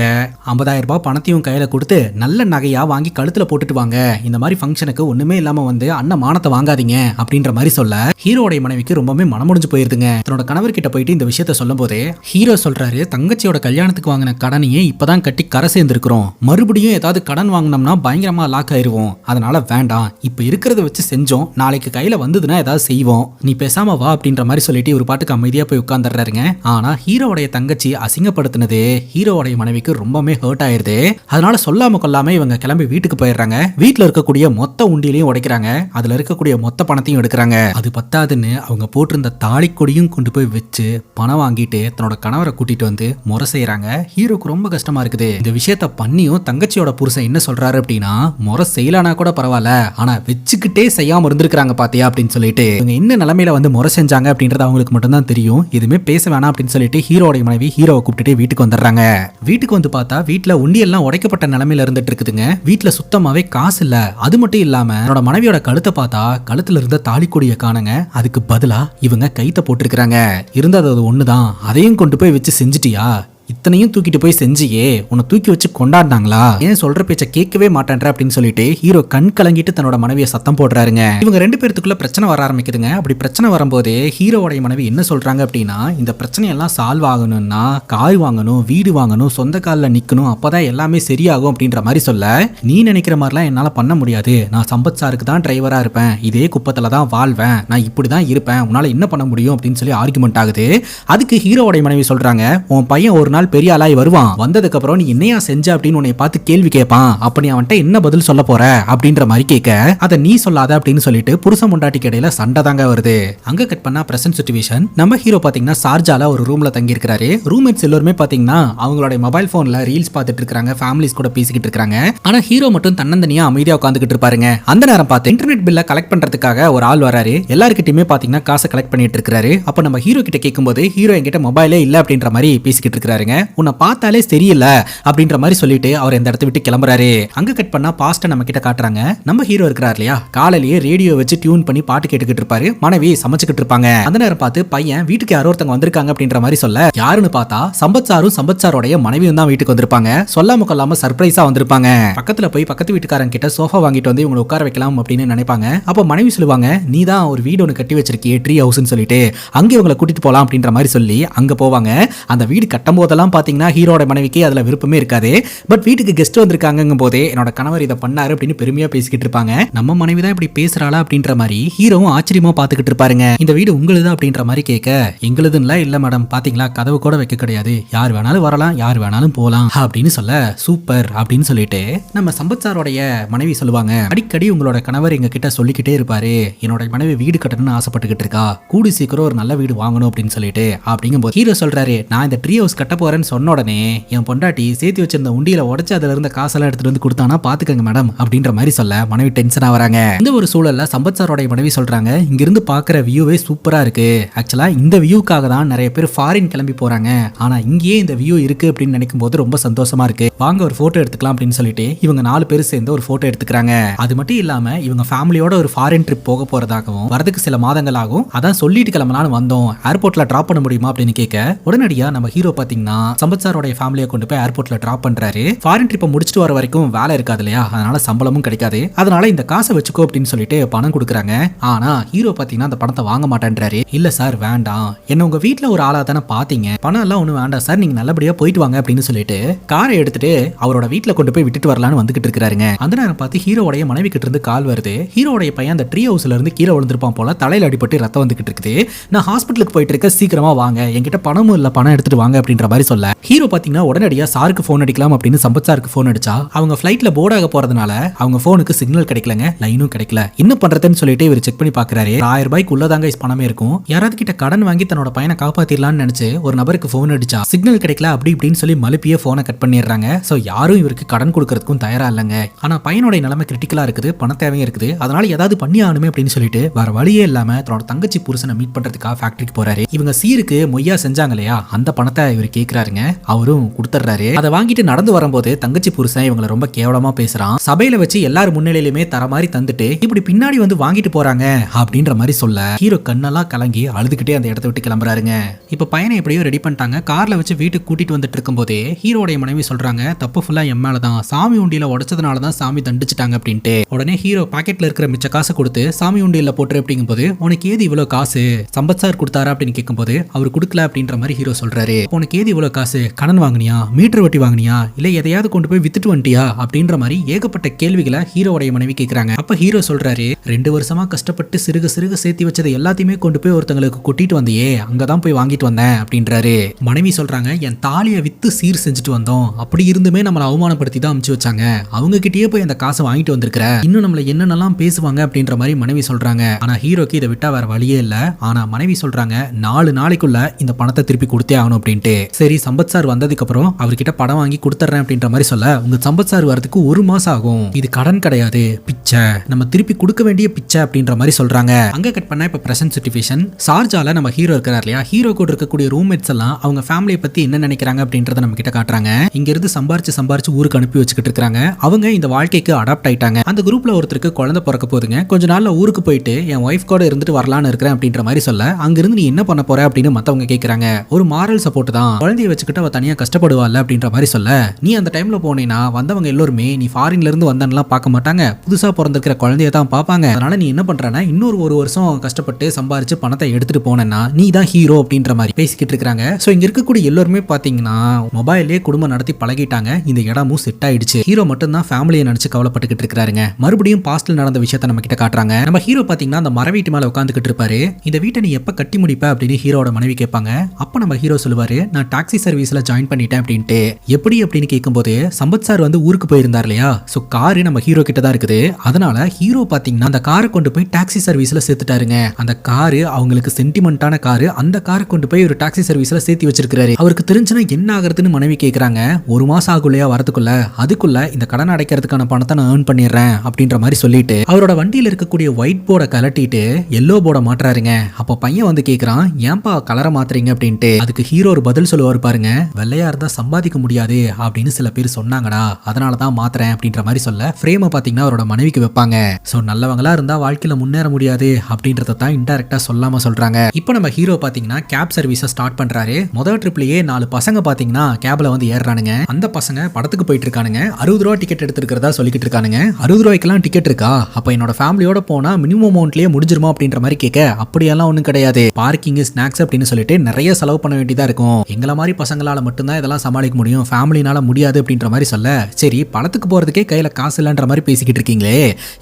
50,000 ரூபாய் பணத்தையும் கையில கொடுத்து நல்ல நகையா வாங்கி கழுத்துல போட்டுட்டு வாங்க, இந்த மாதிரி ஃபங்க்ஷனுக்கு ஒண்ணுமே இல்லாம வந்து அண்ணன் மானத்தை வாங்காதீங்க அப்படின்ற மாதிரி சொல்ல ஹீரோட மனைவிக்கு ரொம்பவே மனமுடிஞ்சு போயிருதுங்க. தன்னோட கணவர்கிட்ட போயிட்டு இந்த விஷயத்த சொல்லும் போதே ஹீரோ சொல்றாரு, தங்கச்சியோட கல்யாணத்துக்கு வாங்கின கடனையே இப்பதான் கட்டி கரை சேர்ந்திருக்கிறோம், மறுபடியும் ஏதாவது கடன் வாங்கினோம்னா பயங்கரமா லாக் ஆயிருவோம், அதனால வேண்டாம், இப்ப இருக்கிறத வச்சு செஞ்சோம், நாளைக்கு கையில வந்ததுன்னா ஏதாவது செய்வோம், நீ பேசாம வா அப்படின்ற மாதிரி சொல்லிட்டு ஒரு பாட்டுக்கு அமைதியா போய் உட்கார்ந்துடுறாருங்க. ஆனா ஹீரோடைய தங்கச்சி அசிங்கப்படுத்தினது ஹீரோடைய மனைவிக்கு ரொம்பவே ஹர்ட் ஆயிருது. அதனால சொல்லாம கொள்ளாம இவங்க கிளம்பி வீட்டுக்கு போயிடுறாங்க. வீட்டுல இருக்கக்கூடிய மொத்த உண்டியிலையும் உடைக்கிறாங்க, அதுல இருக்கக்கூடிய மொத்த பணத்தையும் எடுக்கிறாங்க. அது பத்தாதுன்னு அவங்க போட்டிருந்த தாலி கொடியும் கொண்டு போய் வச்சு பணம் வாங்கிட்டு தன்னோட கணவரை கூட்டிட்டு வந்து முறை செய்யறாங்க. ஹீரோக்கு ரொம்ப கஷ்டமா இருக்குது. இந்த விஷயத்த பண்ணியும் தங்கச்சியோட புருஷன் என்ன சொல்றாரு அப்படின்னா, முறை செய்யலானா கூட பரவாயில்ல, ஆனா வச்சுக்கிட்டே செய்யாம இருந்திருக்காங்க பாத்தியா அப்படின்னு சொல்லிட்டு இவங்க என்ன நிலைமையில வந்து முறை செஞ்சாங்க அப்படின்றது அவங்களுக்கு மட்டும்தான் தெரியும். எதுவுமே பேச வேணாம் அப்படின்னு சொல்லிட்டு ஹீரோட மனைவி ஹீரோவை கூப்பிட்டுட்டு வீட்டுக்கு வந்துடுறாங்க. வீட்டுக்கு வந்து பார்த்தா வீட்டுல உண்டி எல்லாம் உடைக்கப்பட்ட நிலைமையில இருந்துட்டு இருக்குதுங்க. வீட்டுல சுத்தமாவே காசு இல்ல. அது மட்டும் இல்லாம என்னோட மனைவியோட கழுத்தை பார்த்தா கழுத்துல இருந்த தாலி கொடிய காணுங்க, அதுக்கு பதிலா இவங்க கைத்த போட்டிருக்கிறாங்க. இருந்தது அது ஒண்ணுதான், அதையும் கொண்டு போய் வச்சு செஞ்சுட்டியா, இத்தனையும் தூக்கிட்டு போய் செஞ்சியே, உன்னை தூக்கி வச்சு கொண்டாடினாங்களா, ஏன் சொல்ற பேச்ச கேட்கவே மாட்டேன்ற அப்படின்னு சொல்லிட்டு ஹீரோ கண் கலங்கிட்டு தன்னோட மனைவியை சத்தம் போடுறாருங்க. இவங்க ரெண்டு பேருக்குள்ள பிரச்சனை வர ஆரம்பிக்குதுங்க. அப்படி பிரச்சனை வரும்போது ஹீரோவோட மனைவி என்ன சொல்றாங்க அப்படின்னா, இந்த பிரச்சனையெல்லாம் சால்வ் ஆகணும்னா கார் வாங்கணும், வீடு வாங்கணும், சொந்த காலில் நிக்கணும், அப்பதான் எல்லாமே சரியாகும் அப்படின்ற மாதிரி சொல்ல, நீ நினைக்கிற மாதிரிலாம் என்னால பண்ண முடியாது, நான் சம்பத் சாருக்கு தான் டிரைவரா இருப்பேன், இதே குப்பத்துல தான் வாழ்வேன், நான் இப்படிதான் இருப்பேன், உன்னால என்ன பண்ண முடியும் அப்படின்னு சொல்லி ஆர்குமெண்ட் ஆகுது. அதுக்கு ஹீரோவோட மனைவி சொல்றாங்க, உன் பையன் ஒரு நாள் பெரிய ஆளாய் வருவான், வந்ததுக்கு அப்புறம் நீ என்னையா செஞ்ச அப்படின்னு உன்னை பார்த்து கேள்வி கேட்பான், அப்ப நீ அவன்கிட்ட என்ன பதில் சொல்ல போற அப்படின்ற மாதிரி கேட்க, அதை நீ சொல்லாத அப்படின்னு சொல்லிட்டு புருஷன் பொண்டாட்டிக்கு இடையில சண்டை தாங்க வருது. அங்க கட் பண்ணா பிரசன்ட் சிச்சுவேஷன். நம்ம ஹீரோ பாத்தீங்கன்னா சார்ஜால ஒரு ரூம்ல தங்கி இருக்காரு. ரூம்மேட்ஸ் எல்லாருமே பாத்தீங்கன்னா அவங்களோட மொபைல் போன்ல ரீல்ஸ் பார்த்துட்டு இருக்காங்க, ஃபேமிலிஸ் கூட பேசிக்கிட்டு இருக்காங்க. ஆனா ஹீரோ மட்டும் தன்னந்தனியா அமைதியா உட்காந்துக்கிட்டு இருப்பாருங்க. அந்த நேரம் பார்த்து இன்டர்நெட் பில்ல கலெக்ட் பண்றதுக்காக ஒரு ஆள் வராரு. எல்லாருக்கிட்டையுமே பாத்தீங்கன்னா காசை கலெக்ட் பண்ணிட்டு இருக்காரு. அப்ப நம்ம ஹீரோ கிட்ட கேட்கும்போது ஹீரோ என்கிட்ட மொபைலே இல்ல அப்படின்ற மாதிரி பேசிக்கிட்டு இருக்காருங்க. உன்னை பார்த்தாலே தெரியல அப்படின்ற மாதிரி சொல்லிட்டு அவர் இந்த இடத்தை விட்டு கிளம்புறாரு. அங்க கட் பண்ணா பாஸ்ட நம்ம கிட்ட காட்டுறாங்க. நம்ம ஹீரோ இருக்கிறார் இல்லையா, காலையிலேயே ரேடியோ வச்சு டியூன் பண்ணி பாட்டு கேட்டுக்கிட்டு இருப்பாரு, மனைவி சமைச்சுக்கிட்டு இருப்பாங்க. அந்த நேரம் பார்த்து பையன் வீட்டுக்கு யாரோ ஒருத்தவங்க வந்திருக்காங்க அப்படின்ற மாதிரி சொல்ல, யாருன்னு பார்த்தா சம்பத் சாரோடைய மனைவியும் தான் வீட்டுக்கு வந்திருப்பாங்க. சொல்லாம கொள்ளாம சர்ப்ரைஸா வந்திருப்பாங்க. பக்கத்துல போய் பக்கத்து வீட்டுக்காரங்க கிட்ட சோஃபா வாங்கிட்டு வந்து இவங்களை உட்கார வைக்கலாம் அப்படின்னு நினைப்பாங்க. அப்ப மனைவி சொல்லுவாங்க, நீ தான் ஒரு வீடு ஒன்று கட்டி வச்சிருக்கியே ட்ரீ ஹவுஸ்ன்னு சொல்லிட்டு அங்கே இவங்களை கூட்டிட்டு போலாம் அப்படின்ற மாதிரி சொல்லி அங்க போவாங்க. அந்த வீடு கட்டும் போதெல்லாம் பாத்தீங்கன்னா ஹீரோட மனைவிக்கு அதுல விருப்பமே இருக்காது. பட் வீட்டுக்கு கெஸ்ட் வந்திருக்காங்கங்கும் போதே என்னோட கணவர் இதை பண்ணாரு அப்படின்னு பெருமையா பேசிக்கிட்டு இருப்பாங்க. நம்ம மனைவி தான் இப்படி பேசுறாளா அப்படின்ற மாதிரி ஹீரோவும் ஆச்சரியமா பாத்துக்கிட்டு இருப்பாருங்க. இந்த வீடு உங்களுது அப்படின்ற மாதிரி கேட்க, எங்களுதுன்னு இல்ல மேடம், பாத்தீங்களா கதவு கூட வைக்க கிடையாது, யார் வேணாலும் வரலாம், யார் வேணாலும் போலாம் அப்படின்னு சொல்ல, சூப்பர் அப்படின்னு சொல்லிட்டு நம்ம சம்பத் சாரோடைய மனைவி சொல்லுவாங்க, அடிக்கடி உங்களோட கணவர் எங்க கிட்ட சொல்லிக்கிட்டே இருப்பாரு, என்னோட மனைவி வீடு கட்டணும்னு ஆசைப்பட்டுக்கிட்டு இருக்கா, கூடி சீக்கிரம் ஒரு நல்ல வீடு வாங்கணும் அப்படின்னு சொல்லிட்டு. அப்படிங்கும்போது ஹீரோ சொல்றாரு, நான் இந்த ட்ரீ ஹவுஸ் கட்ட போறேன்னு சொன்ன உடனே என் பொண்டாட்டி சேர்த்து வச்சிருந்த உண்டியில உடைச்சு அதுல இருந்த காசெல்லாம் எடுத்துட்டு வந்து கொடுத்தானா பாத்துக்கங்க மேடம் அப்படின்ற மாதிரி சொல்ல மனைவி டென்ஷன் ஆவறாங்க. இந்த ஒரு சூழல்ல சம்பத் சாரோட மனைவி சொல்றாங்க, இங்க இருந்து பாக்குற வியூவே சூப்பரா இருக்கு, ஆக்சுவலா இந்த வியூக்காக தான் நிறைய பேர் ஃபாரின் கிளம்பி போறாங்க, ஆனா இங்கேயே இந்த வியூ இருக்கு அப்படின்னு நினைக்கும் போது ரொம்ப சந்தோஷமா இருக்கு, வாங்க ஒரு போட்டோ எடுத்துக்கலாம் அப்படின்னு சொல்லிட்டு இவங்க 4 பேர் சேர்ந்து ஒரு போட்டோ எடுத்துக்கிறாங்க. அது மட்டும் இல்லாம இவங்க ஃபேமிலியோட ஒரு ஃபாரின் ட்ரிப் போக போறதாகவும் வரதுக்கு சில மாதங்கள் ஆகும், அதான் சொல்லிட்டு கிளம்பலான்னு வந்தோம், ஏர்போர்ட்ல டிராப் பண்ண முடியுமா அப்படின்னு கேட்க, உடனடியா நம்ம ஹீரோ பாத்தீங்கன்னா சம்பத் சாரோட ஃபேமிலியை கொண்டு போய் ஏர்போர்ட்ல டிராப் பண்றாரு. ஃபாரின் ட்ரிப்பை முடிச்சுட்டு வர வரைக்கும் வேலை இருக்காது இல்லையா, அதனால சம்பளமும் கிடைக்காது, அதனால இந்த காசை வச்சுக்கோ அப்படின்னு சொல்லிட்டு பணம் கொடுக்குறாங்க. ஆனா ஹீரோ பாத்தீங்கன்னா அந்த பணத்தை வாங்க மாட்டேன்றாரு. இல்ல சார் வேண்டாம், என்ன உங்க வீட்டுல ஒரு ஆளா தானே பாத்தீங்க, பணம் எல்லாம் ஒண்ணு வேண்டாம் சார், நீங்க நல்லபடியா போயிட்டு வாங்க அப்படின்னு சொல்லிட்டு காரை எடுத்துட்டு அவரோட வீட்டுல கொண்டு போய் விட்டுட்டு வரலான்னு வந்துகிட்டு இருக்காருங்க. அந்த நேரம் பார்த்து ஹீரோடைய மனைவி கிட்ட இருந்து கால் வருது. ஹீரோடைய பையன் அந்த ட்ரீ ஹவுஸ்ல இருந்து கீழே விழுந்திருப்பான் போல, தலையில அடிபட்டு ரத்தம் வந்துகிட்டு இருக்குது, நான் ஹாஸ்பிட்டலுக்கு போயிட்டு இருக்க, சீக்கிரமா வாங்க, என்கிட்ட பணமும் இல்ல, பணம் எடுத்துட்டு வாங்க அப்படின்ற மாதிரி சொல்ல ஹீரோ பாத்தீங்கன்னா உடனடியா சாருக்கு போன் அடிக்கலாம் அப்படின்னு சம்பத் சாருக்கு போன் அடிச்சா அவங்க ஃபிளைட்ல போர்டாக போறதுனால அவங்க போனுக்கு சிக்னல் கிடைக்கலங்க, லைனும் கிடைக்கல. என்ன பண்றதுன்னு சொல்லிட்டு இவர் செக் பண்ணி பாக்குறாரு. 1000 ரூபாய்க்கு உள்ளதாங்க பணமே இருக்கும். யாராவது கிட்ட கடன் வாங்கி தன்னோட பையனை காப்பாத்திடலாம்னு நினைச்சு ஒரு நபருக்கு போன் அடிச்சா சிக்னல் கிடைக்கல அப்படி இப்படின்னு சொல்லி மலுப்பியே போனை கட் பண்ணிடுறாங்க. சோ யாரும் இவருக்கு கடன் கொடுக்கறதுக்கும் தயாரா இல்லங்க. ஆனா பையனோட நிலைமை கிரிட்டிக்கலா இருக்குது, பண தேவையும் இருக்குது. அதனால ஏதாவது பண்ணி ஆகணுமே அப்படின்னு சொல்லிட்டு வேற வழியே இல்லாம தன்னோட தங்கச்சி புருஷனை மீட் பண்றதுக்காக ஃபேக்டரிக்கு போறாரு. இவங்க சீருக்கு மொய்யா செஞ்சாங்க இல்லையா, அந்த பணத்தை இவர் கேட்கிறாருங்க. அவரும் கொடுத்துறாரு. அதை வாங்கிட்டு நடந்து வரும்போது தங்கச்சி புருஷன் இவங்களை ரொம்ப கேவலமா பேசுறான். சபையில வச்சு எல்லாரும் முன்னிலையிலுமே தர மாதிரி தந்துட்டு இப்படி பின்னாடி வந்து வாங்கிட்டு போறாங்க அப்படின்ற மாதிரி சொல்ல ஹீரோ கண்ணெல்லாம் கலங்கி அழுதுகிட்டே அந்த இடத்த விட்டு கிளம்புறாருங்க. இப்ப பையனை எப்படியோ ரெடி பண்ணிட்டாங்க. கார்ல வச்சு வீட்டுக்கு கூட்டிட்டு வந்துட்டு இருக்கும் போதே ஹீரோடைய மனைவி சொல்றாங்க, தப்பு ஃபுல்லா என் மேலதான், சாமி உண்டியில உடைச்சதுனாலதான் சாமி தண்டிச்சிட்டாங்க அப்படின்ட்டு. உடனே ஹீரோ பாக்கெட்ல இருக்கிற மிச்ச காசை கொடுத்து சாமி உண்டியில போட்டு அப்படிங்கும் போது உனக்கு ஏது இவ்வளவு காசு, சம்பத் சார் கொடுத்தாரா அப்படின்னு கேட்கும் போது அவர் கொடுக்கல அப்படின்ற மாதிரி ஹீரோ சொல்றாரு. உனக்கு ஏது இவ்வளவு காசு, கடன் வாங்கினியா, மீட்டர் வட்டி வாங்கினியா, இல்ல எதையாவது கொண்டு போய் வித்துட்டு வந்துட்டியா அப்படின்ற மாதிரி ஏகப்பட்ட கேள்விகளை ஹீரோடைய மனைவி கேட்கறாங்க. அப்ப ஹீரோ சொல்றாரு, 2 வருஷமா கஷ்டப்பட்டு சிறுக சிறுக சேர்த்தி வச்சதை எல்லாத்தையுமே கொண்டு போய் ஒருத்தங்களுக்கு கொட்டிட்டு வந்தியே, அங்கதான் போய் வாங்கிட்டு வந்தேன் அப்படின்றாரு. மனைவி சொல்றாங்க, என் தாலியை வித்து சீர் செஞ்சுட்டு வந்தோம், அப்படி இருந்துமே நம்மளை அவமானப்படுத்தி தான் அமுச்சு வச்சாங்க, அவங்க கிட்டயே போய் அந்த காசை வாங்கிட்டு வந்திருக்கிற, இன்னும் நம்மள என்னென்னலாம் பேசுவாங்க அப்படின்ற மாதிரி மனைவி சொல்றாங்க. ஆனா ஹீரோக்கு இதை விட்டா வேற வழியே இல்ல. ஆனா மனைவி சொல்றாங்க, 4 நாளைக்குள்ள இந்த பணத்தை திருப்பி கொடுத்தே ஆகணும் அப்படின்ட்டு. சரி சம்பத் சார் வந்ததுக்கு அப்புறம் அவர்கிட்ட பணம் வாங்கி கொடுத்துறேன் அப்படின்ற மாதிரி சொல்ல, உங்க சம்பத் சார் வரதுக்கு 1 மாசம் ஆகும், இது கடன் கிடையாது, பிச்சை, நம்ம திருப்பி கொடுக்க வேண்டிய பிச்சை அப்படின்ற மாதிரி சொல்றாங்க. அங்க கட் பண்ணா இப்ப பிரசன்ட் சிச்சுவேஷன் ஷார்ஜால நம்ம ஹீரோ இருக்கிறார் இல்லையா, ஹீரோ கூட இருக்கக்கூடிய ரூம்மேட்ஸ் எல்லாம் அவங்க ஃபேமிலியை பத்தி என்ன நினைக்கிறாங்க அப்படின்றத நம்ம கிட்ட காட்டுறாங்க. இங்க இருந்து சம்பாரிச்சு ஊருக்கு அனுப்பி வச்சுக்கிட்டு இருக்காங்க. அவங்க இந்த வாழ்க்கைக்கு அடாப்ட் ஆயிட்டாங்க. அந்த குரூப்ல ஒருத்தருக்கு குழந்தை பிறக்க போதுங்க, கொஞ்ச நாள்ல ஊருக்கு போயிட்டு என் ஒய்ஃப் கூட இருந்துட்டு வரலான்னு இருக்கிறேன் அப்படின்ற மாதிரி சொல்ல, அங்கிருந்து நீ என்ன பண்ண போற அப்படின்னு மத்தவங்க கேட்கறாங்க. ஒரு மாரல் சப்போர்ட் தான், குழந்தைய வச்சுக்கிட்டு அவ தனியா கஷ்டப்படுவாள் அப்படின்ற மாதிரி சொல்ல, நீ அந்த டைம்ல போனேன்னா வந்தவங்க எல்லாருமே நீ ஃபாரின்ல இருந்து வந்தன்னுலாம் பார்க்க மாட்டாங்க, புதுசா பிறந்திருக்கிற குழந்தைய தான் பார்ப்பாங்க. அதனால நீ என்ன பண்றனா இன்னொரு 1 வருஷம் கஷ்டப்பட்டு சம்பாரிச்சு பணத்தை எடுத்துட்டு போனேன்னா நீ தான் ஹீரோ அப்படின்ற மாதிரி பேசிக்கிட்டு இருக்காங்க. சோ இங்க இருக்கக்கூடிய எல்லாருமே பாத்தீங்கன்னா மொபைல்லே குடும்பம் நடத்தி பழகிட்டாங்க. இந்த இடமும் செட் ஆயிடுச்சு. ஹீரோ மட்டும் தான் ஃபேமிலியை நினைச்சு கவலைப்பட்டுக்கிட்டு இருக்காருங்க. மறுபடியும் பாஸ்ட்ல நடந்த விஷயத்தை நம்ம கிட்ட காட்டுறாங்க. நம்ம ஹீரோ பாத்தீங்கன்னா அந்த மர வீட்டு மேல உட்காந்துக்கிட்டு இருப்பாரு. இந்த வீட்டை நீ எப்ப கட்டி முடிப்ப அப்படின்னு ஹீரோட மனைவி கேட்பாங்க. அப்ப நம்ம ஹீரோ சொல்லுவாரு, நான் டாக்ஸி சர்வீஸ்ல ஜாயின் பண்ணிட்டேன் அப்படின்ட்டு. எப்படி அப்படின்னு கேட்கும்போது சம்பத் சார் வந்து ஊருக்கு போயிருந்தார் இல்லையா, சோ காரு நம்ம ஹீரோ கிட்ட தான் இருக்குது. அதனால ஹீரோ பாத்தீங்கன்னா அந்த காரை கொண்டு போய் டாக்ஸி சர்வீஸ்ல சேர்த்துட்டாருங்க. அந்த காரு அவங்களுக்கு சென்டிமெண்டான காரு, அந்த காரை கொண்டு போய் ஒரு டாக்ஸி சர்வீஸ்ல சேர்த்து வச்சிருக்காரு. அவருக்கு தெரிஞ்சுனா என்ன ஆகுறதுன்னு மனைவி கேக்குறாங்க. 1 மாசம் ஆகுலையா வரதுக்குள்ள, அதுக்குள்ள இந்த கடன் அடைக்கிறதுக்கான பணத்தை நான் ஏர்ன் பண்ணிடுறேன் அப்படின்ற மாதிரி சொல்லிட்டு அவரோட வண்டியில இருக்கக்கூடிய ஒயிட் போர்டை கலட்டிட்டு எல்லோ போர்டை மாட்டுறாருங்க. அப்ப பையன் வந்து கேக்குறான், ஏன்பா கலரை மாத்துறீங்க அப்படின்ட்டு. அதுக்கு ஹீரோ ஒரு பதில் சொல்லுவாரு பாருங்க, வெள்ளையா இருந்தா சம்பாதிக்க முடியாது அப்படின்னு சில பேர் சொன்னாங்கடா, அதனாலதான் மாத்துறேன் அப்படின்ற மாதிரி சொல்ல ஃப்ரேமை பாத்தீங்கன்னா அவரோட மனைவிக்கு வைப்பாங்க. சோ நல்லவங்களா இருந்தா வாழ்க்கையில முன்னேற முடியாது அப்படின்றத தான் இன்டைரக்டா சொல்லாம சொல்றாங்க. இப்போ நம்ம ஹீரோ பாத்தீங்கன்னா கேப் சர்வீஸை ஸ்டார்ட் பண்றாரு. முதல் ட்ரிப்லயே 4 பசங்க பாத்தீங்கன்னா கேப்ல வந்து ஏறானுங்க. அந்த பசங்க படத்துக்கு போயிட்டு இருக்கானுங்க. 60 ரூபா டிக்கெட் எடுத்துக்கிறதா சொல்லிக்கிட்டு இருக்கானுங்க. 60 ரூபாய்க்கெல்லாம் டிக்கெட் இருக்கா, அப்ப என்னோட ஃபேமிலியோட போனா மினிமம் அமௌண்ட்லயே முடிஞ்சிருமா அப்படின்ற மாதிரி கேட்க, அப்படியெல்லாம் ஒண்ணும் கிடையாது, பார்க்கிங் ஸ்நாக்ஸ் அப்படின்னு சொல்லிட்டு நிறைய செலவு பண்ண வேண்டியதா இருக்கும், எங்களை மாதிரி பசங்களால மட்டும்தான் இதெல்லாம் சமாளிக்க முடியும், ஃபேமிலினால முடியாது அப்படின்ற மாதிரி சொல்ல, சரி படத்துக்கு போறதுக்கே கையில காசு இல்லன்ற மாதிரி பேசிக்கிட்டு இருக்கீங்களே,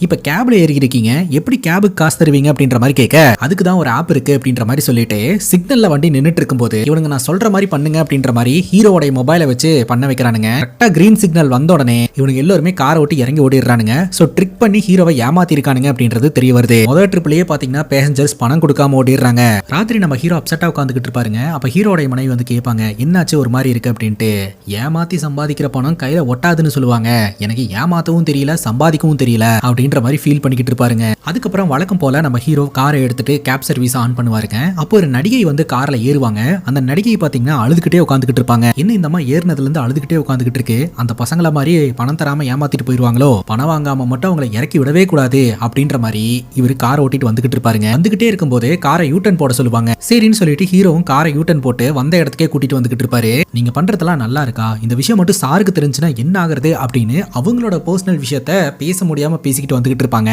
இப்ப கேப்ல ஏறி இருக்கீங்க, எப்படி கேபுக்கு காசு தருவீங்க அப்படின்ற மாதிரி கேட்க, அதுக்கு தான் ஒரு ஆப் இருக்கு அப்படின்ற மாதிரி சொல்லிட்டு சிக்னல்ல வண்டி நின்னுட்டு இருக்கும்போது இவனுங்க நான் சொல்ற மாதிரி பண்ணுங்க அப்படின்ற மாதிரி ஹீரோவோட மொபைலை வச்சு பண்ண வைக்கிறானுங்க. கரெக்டா கிரீன் சிக்னல் வந்த உடனே இவனுங்க எல்லாருமே காரை ஓட்டி இறங்கி ஓடிடுறானுங்க. சோ ட்ரிக் பண்ணி ஹீரோவை ஏமாத்தி இருக்கானுங்க அப்படின்றது தெரிய வருது. முதல் ட்ரிப்லயே பாத்தீங்கன்னா பேசஞ்சர்ஸ் பணம் கொடுக்காம ஓடிடுறாங்க. ராத்திரி நம்ம ஹீரோ அப்செட்டா உட்காந்துக்கிட்டு இருப்பாருங்க. அப்ப ஹீரோட மனைவி வந்து கேட்பாங்க, என்னாச்சு ஒரு மாதிரி இருக்கு அப்படின்ட்டு. ஏமாத்தி சம்பாதிக்கிற பணம் கையில ஒட்டாதுன்னு சொல்லுவாங்க, எனக்கு ஏமாத்தவும் தெரியல சம்பாதிக்கவும் தெரியல அப்படின்ற மாதிரி ஃபீல் பண்ணிக்கிட்டு இருப்பாருங்க. அதுக்கப்புறம் வழக்கம் போல நம்ம ஹீரோ காரை எடுத்துட்டு கேப் சர்வீஸ் ஆன் பண்ணுவாருங்க. அப்போ ஒரு நடிகை வந்து கார்ல ஏறுவாங்க. அந்த நடிகை பாத்தீங்கன்னா அழுதுகிட்டே உட்காந்துக்கிட்டு இருப்பாங்க. என்ன இந்த மாதிரி ஏறினதுல இருந்து அழுதுகிட்டே உட்காந்துக்கிட்டு இருக்கு, அந்த பசங்கள மாதிரி பணம் தராம ஏமாத்திட்டு போயிருவாங்களோ, பணம் வாங்காம மட்டும் அவங்களை இறக்கி விடவே கூடாது அப்படின்ற மாதிரி இவர் காரை ஓட்டிட்டு வந்துகிட்டு இருப்பாருங்க. வந்துகிட்டே இருக்கும்போது காரை யூட்டன் போட சொல்லுவாங்க. சரின்னு சொல்லிட்டு ஹீரோவும் காரை யூட்டன் போட்டு வந்த இடத்துக்கே கூட்டிட்டு வந்துகிட்டு இருப்பாரு. நீங்க பண்றதெல்லாம் நல்லா இருக்கா, இந்த விஷயம் மட்டும் சாருக்கு தெரிஞ்சுன்னா என்ன ஆகுறது அப்படின்னு அவங்களோட பர்சனல் விஷயத்த பேச முடியாம பேசிக்கிட்டு வந்துகிட்டு இருப்பாங்க.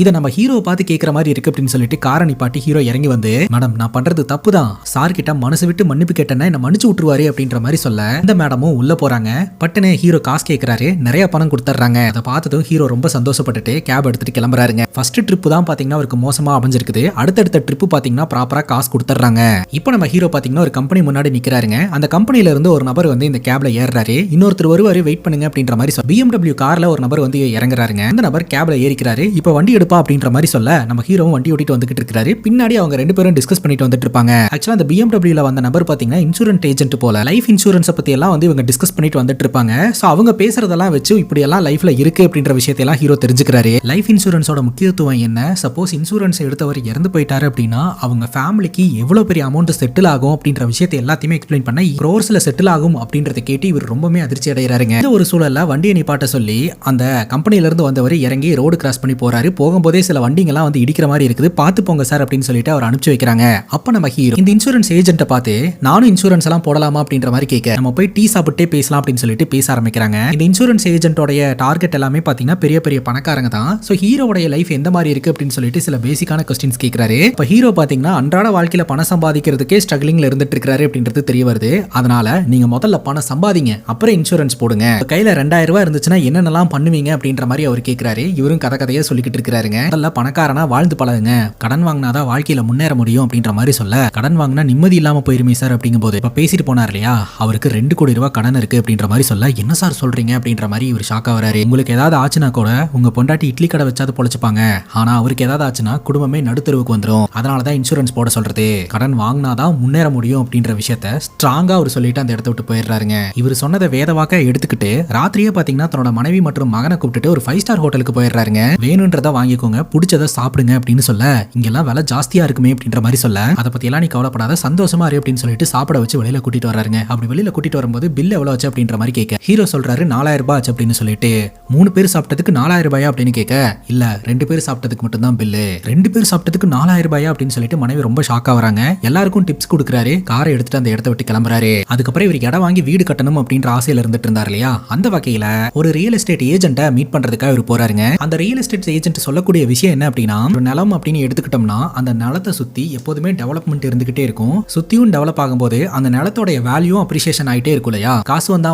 இதை நம்ம ஹீரோ பார்த்து கேட்கிற மாதிரி இருக்கு அப்படின்னு சொல்லிட்டு காரை நிப்பாட்டி ஹீரோ இறங்கி வந்து, மேடம் நான் பண்றது தப்பு தான், சார் கிட்ட மனசு விட்டு மன்னிப்பு கேட்டேன்னா என்ன மன்னிச்சு விட்டுருவாரு அப்படின்ற மாதிரி சொல்ல, இந்த மேடமும் உள்ள போறாங்க. பட்டுன்னு ஹீரோ காசு கேட்கிறாரு, நிறைய பணம் கொடுத்துறாங்க. அதை பார்த்ததும் ஹீரோ ரொம்ப சந்தோஷப்பட்டுட்டு கேப் எடுத்துட்டு கிளம்புறாருங்க. ஃபர்ஸ்ட் ட்ரிப் தான் பாத்தீங்கன்னா அவருக்கு மோசமா அமைஞ்சிருக்குது. அடுத்தடுத்த ட்ரிப் பாத்தீங்கன்னா ப்ராப்பரா காசு கொடுத்துறாங்க. இப்போ நம்ம ஹீரோ பாத்தீங்கன்னா ஒரு கம்பெனி முன்னாடி நிக்கிறாருங்க. அந்த கம்பெனில இருந்து ஒரு நபர் வந்து இந்த கேப்ல ஏறாரு. இன்னொருத்தர் வருவாரு, வெயிட் பண்ணுங்க அப்படின்ற மாதிரி சொல்ல BMW கார்ல ஒரு நபர் வந்து இறங்குறாருங்க. அந்த நபர் கேப்ல ஏறிக்கிறாரு. இப்ப வண்டி எடுப்பா அப்படின்ற மாதிரி சொல்ல நம்ம ஹீரோவும் வண்டி ஓட்டிட்டு வந்துகிட்டு இருக்காரு. பின்னாடி அவங்க ரெண்டு பேரும் டிஸ்கஸ் பண்ணிட்டு வந்துட்டு இருப்பாங்க. ஆக்சுவலா அந்த BMWல வந்த நபர் பாத்தீங்கன்னா இன்சூரன்ஸ் ஏஜென்ட் போல. லைஃப் இன்சூரன்ஸ் பத்தி எல்லாம் வந்து இவங்க டிஸ்கஸ் பண்ணிட்டு வந்துட்டு இருப்பாங்க. சோ அவங்க பேசுறதெல்லாம் வச்சு இப்படி எல்லாம் லைஃப்ல இருக்கு அப்படின்ற விஷயத்தை எல்லாம் ஹீரோ தெரிஞ்சுக்கிறாரு. லைஃப் இன்சூரன்ஸோட முக்கியத்துவம் என்ன, சப்போஸ் இன்சூரன்ஸ் எடுத்தவர் இறந்து போயிட்டாரு அப்படின்னா அவங்க ஃபேமிலிக்கு எவ்வளவு பெரிய அமௌண்ட் செட்டில் ஆகும் அப்படின்ற விஷயத்தை எல்லாத்தையுமே எக்ஸ்பிளைன் பண்ண க்ரோர்ஸ்ல செட்டில் ஆகும் அப்படின்றத கேட்டு இவர் ரொம்பவே அதிர்ச்சி அடைகிறாருங்க. இந்த ஒரு சூழல்ல வண்டியை நிப்பாட்ட சொல்லி அந்த கம்பெனில இருந்து வந்தவர் இறங்கி ரோடு கிராஸ் பண்ணி போறாரு. போகும்போதே சில வண்டிங்கெல்லாம் வந்து இடிக்கிற மாதிரி இருக்குது, பார்த்து போங்க சார் அப்படின்னு சொல்லிட்டு அவர் அனுப்பிச்சு வைக்கிறாங்க. அப்ப நம்ம ஹீரோ இந்த இன்சூரன்ஸ் ஏஜென்ட்டை பார்த்து நானும் இன்சூரன்ஸ் எல்லாம் போடலாமா அப்படின்ற மாதிரி கேட்க நம்ம போய் டீ சாப்பிட்டே பேசலாம் அப்படின்னு சொல்லிட்டு பேச ஆரம்பிக்கிறாங்க. இந்த இன்சூரன்ஸ் ஏஜென்ட்டோட டார்கெட் எல்லாமே பாத்தீங்கன்னா பெரிய பெரிய பணக்காரங்க தான். சோ ஹீரோவோட லைஃப் எந்த மாதிரி இருக்கு அப்படின்னு சொல்லிட்டு சில பேசிக்கான क्वेश्चंस கேக்குறாரு. இப்ப ஹீரோ பாத்தீங்கன்னா அன்றாட வாழ்க்கையில பணம் சம்பாதிக்கிறதுக்கே ஸ்ட்ரகிளிங்ல இருந்துட்டு இருக்காரு அப்படின்றது தெரிய வருது. அதனால நீங்க முதல்ல பணம் சம்பாதிங்க, அப்புறம் இன்சூரன்ஸ் போடுங்க. கையில 2000 ரூபாய் இருந்துச்சுன்னா என்னென்னலாம் பண்ணுவீங்க அப்படின்ற மாதிரி அவர் கேக்குறாரு. இவரும் கதையா சொல்லிக்கிட்டு இருக்காருங்க. முதல்ல பணக்காரனா வாழ்ந்து பழகுங்க, கடன் வாங்கினாதான் வாழ்க்கையில முன்னேற முடியும் அப்படின்ற மாதிரி சொல்ல, கடன் வாங்கினா நிம்மதி இல்லாம போயிருமே சார் அப்படிங்கும்போது இப்ப பேசிட்டு போனார் இல்லையா, அவருக்கு 2 கோடி ரூபாய் கடன் இருக்கு அப்படின்ற மாதிரி சொல்ல, என்ன சார் சொல்றீங்க அப்படின்ற மாதிரி இவர் ஷாக்கா வராரு. உங்களுக்கு ஏதாவது ஆச்சுன்னா கூட உங்க பொண்டாட்டி இட்லி கடை வச்சாது பொழைச்சுப்பாங்க, ஆனா அவருக்கு ஏதாவது ஆச்சுன்னா குடும்பமே நடுத்தருவுக்கு வந்துடும், அதனாலதான் இன்சூரன்ஸ் போட சொல்றது, கடன் வாங்கினாதான் முன்னேற முடியும் அப்படின்ற விஷயத்த ஸ்ட்ராங்கா அவர் சொல்லிட்டு அந்த இடத்த விட்டு போயிடுறாருங்க. இவர் சொன்னதை வேதவாக்க எடுத்துக்கிட்டு ராத்திரியே பாத்தீங்கன்னா தன்னோட மனைவி மற்றும் மகனை கூப்பிட்டு ஒரு 5 ஸ்டார் ஹோட்டலுக்கு போயிடுறாருங்க. வேணும்ன்றத வாங்கிக்கோங்க, பிடிச்சதை சாப்பிடுங்க அப்படின்னு சொல்ல, இங்கெல்லாம் விலை ஜாஸ்தியா இருக்குமே அப்படின்ற மாதிரி சொல்ல, அதை பத்தி எல்லாம் நீ கவலைப்படாத, சந்தோஷமா இரு அப்படின்னு சொல்லிட்டு சாப்பிட வச்சு வெளியில கூட்டிட்டு வர்றாருங்க. அப்படி வெளியில கூட்டிட்டு வரும்போது பில் எவ்வளவு ஆச்சு அப்படின்ற மாதிரி கேட்க ஹீரோ சொல்றாரு 4000 ரூபாய் ஆச்சு அப்படின்னு சொல்லிட்டு, 3 பேர் சாப்பிட்டதுக்கு 4000 ரூபாயா அப்படின்னு கேட்க, இல்ல 2 பேர் சாப்பிட்டதுக்கு மட்டும் தான் பில்லு, 2 பேர் சாப்பிட்டதுக்கு 4000 ரூபாயா அப்படின்னு சொல்லிட்டு மனைவி ரொம்ப ஷாக் ஆகுறாங்க. எல்லாருக்கும் டிப்ஸ் கொடுக்குறாரு. காரை எடுத்துட்டு அந்த இடத்த விட்டு கிளம்புறாரு. அதுக்கப்புறம் இவர் இடம் வாங்கி வீடு கட்டணும் அப்படின்ற ஆசையில இருந்துட்டு இருந்தார் இல்லையா, அந்த வகையில ஒரு ரியல் எஸ்டேட் ஏஜென்ட்டை மீட் பண்றதுக்காக இவர் போறாருங்க. அந்த ரியல் எஸ்டேட் ஏஜென்ட் சொல்லக்கூடிய விஷயம் என்ன அப்படின்னா, ஒரு நிலம் அப்படின்னு எடுத்துக்கிட்டோம்னா அந்த நிலத்தை சுத்தி எப்போதுமே டெவலப்மெண்ட் இருந்துகிட்டே இருக்கும். சுத்தியும் டெவலப் ஆகும்போது அந்த நிலத்தோட வேல்யூ அப்ரிசியேஷன் ஆயிட்டே இருக்கும் இல்லையா. காசு வந்தா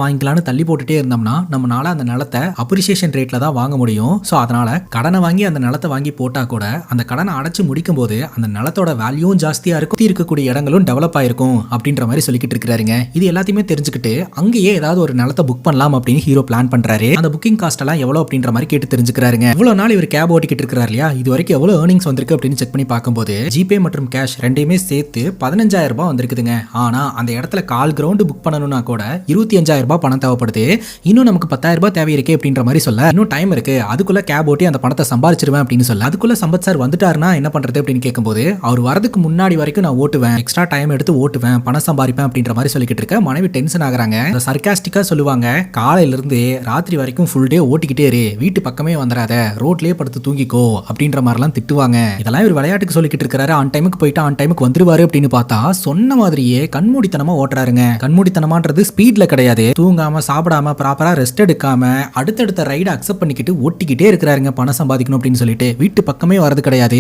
வாங்கிக்கலாம்னு தள்ளி போட்டுட்டே இருந்தோம்னா நம்மளால அந்த நிலத்தை அப்ரிசியேஷன் ரேட்ல தான் வாங்க முடியும். சோ அதனால கடனை வாங்கி அந்த நிலத்தை வாங்கி போட்டா கூட அந்த கடனை அடைச்சு முடிக்கும் போது அந்த நிலத்தோட வேல்யூவும் ஜாஸ்தியா இருக்கும், இருக்கக்கூடிய இடங்களும் டெவலப் ஆயிருக்கும் அப்படின்ற மாதிரி சொல்லிக்கிட்டு இருக்காருங்க. இது எல்லாத்தையுமே தெரிஞ்சுக்கிட்டு அங்கேயே ஏதாவது ஒரு நிலத்தை புக் பண்ணலாம் அப்படின்னு ஹீரோ பிளான் பண்றாரு. அந்த புக்கிங் காஸ்ட் எல்லாம் எவ்வளவு அப்படின்ற மாதிரி கேட்டு தெரிஞ்சுக்கிறாருங்க. இவ்வளவு நாள் இவர் கேப் ஓட்டிக்கிட்டு இருக்காரு இல்லையா, இது வரைக்கும் எவ்வளவு ஏர்னிங்ஸ் வந்திருக்கு அப்படின்னு செக் பண்ணி பார்க்கும்போது ஜிபே மற்றும் கேஷ் ரெண்டையுமே சேர்த்து 15000 ரூபாய் வந்திருக்குதுங்க. ஆனா அந்த இடத்துல கால் கிரவுண்ட் புக் பண்ணணும்னா கூட 25000 ரூபாய் பணம் தேவைப்படுது. இன்னும் நமக்கு 10000 ரூபாய் தேவை இருக்கு அப்படின்ற மாதிரி சொல்ல, இன்னும் டைம் இருக்கு, அதுக்குள்ள கேப் ஓட்டி அந்த பணத்தை சம்பாதிச்சிருவேன் அப்படின்னு சொல்ல, அதுக்குள்ள சம்பத் சார் வந்துட்டாருன்னா என்ன பண்றது அப்படின்னு கேட்கும்போது, அவர் வரதுக்கு முன்னாடி வரைக்கும் நான் ஓட்டுவேன், எக்ஸ்ட்ரா டைம் எடுத்து ஓட்டுவேன், பணம் சம்பாதிப்பேன் அப்படின்ற மாதிரி சொல்லிக்கிட்டு இருக்க மனைவி டென்ஷன் ஆகுறாங்க. சர்காஸ்டிக்கா சொல்லுவாங்க, காலையில இருந்து ராத்திரி வரைக்கும் ஃபுல் டே ஓட்டிக்கிட்டே இரு, வீட்டு பக்கமே வந்துடாத, ரோட்லயே படுத்து தூங்கிக்கோ அப்படின்ற மாதிரிலாம் திட்டுவாங்க. இதெல்லாம் இவர் விளையாட்டுக்கு சொல்லிக்கிட்டு இருக்காரு. ஆன் டைமுக்கு போயிட்டு ஆன் டைமுக்கு வந்துருவாரு அப்படின்னு பார்த்தா சொன்ன மாதிரியே கண்மூடித்தனமா ஓட்டுறாருங்க. கண்மூடித்தனமான்றது ஸ்பீட்ல கிடையாது, தூங்காம சாப்பிடாம ப்ராப்பரா ரெஸ்ட் எடுக்காம அடுத்தடுத்த ரைடு அக்செப்ட் பண்ணிக்கிட்டு ஓட்டிக்கிட்டே இருக்கிறாருங்க பணம் சம்பாதிக்கணும் அப்படின்னு சொல்லிட்டு. வீட்டு பக்கமே வரது கிடையாது.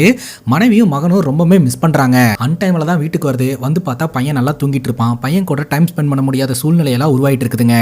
மனைவியும் மகனும் ரொம்பவே மிஸ் பண்றாங்க. அன் டைம்ல தான் வீட்டுக்கு வருது. வந்து பார்த்தா பையன் நல்லா தூங்கிட்டு இருப்பான். பையன் கூட டைம் ஸ்பெண்ட் பண்ண முடியாத சூழ்நிலையெல்லாம் உருவாயிட்டு இருக்குதுங்க.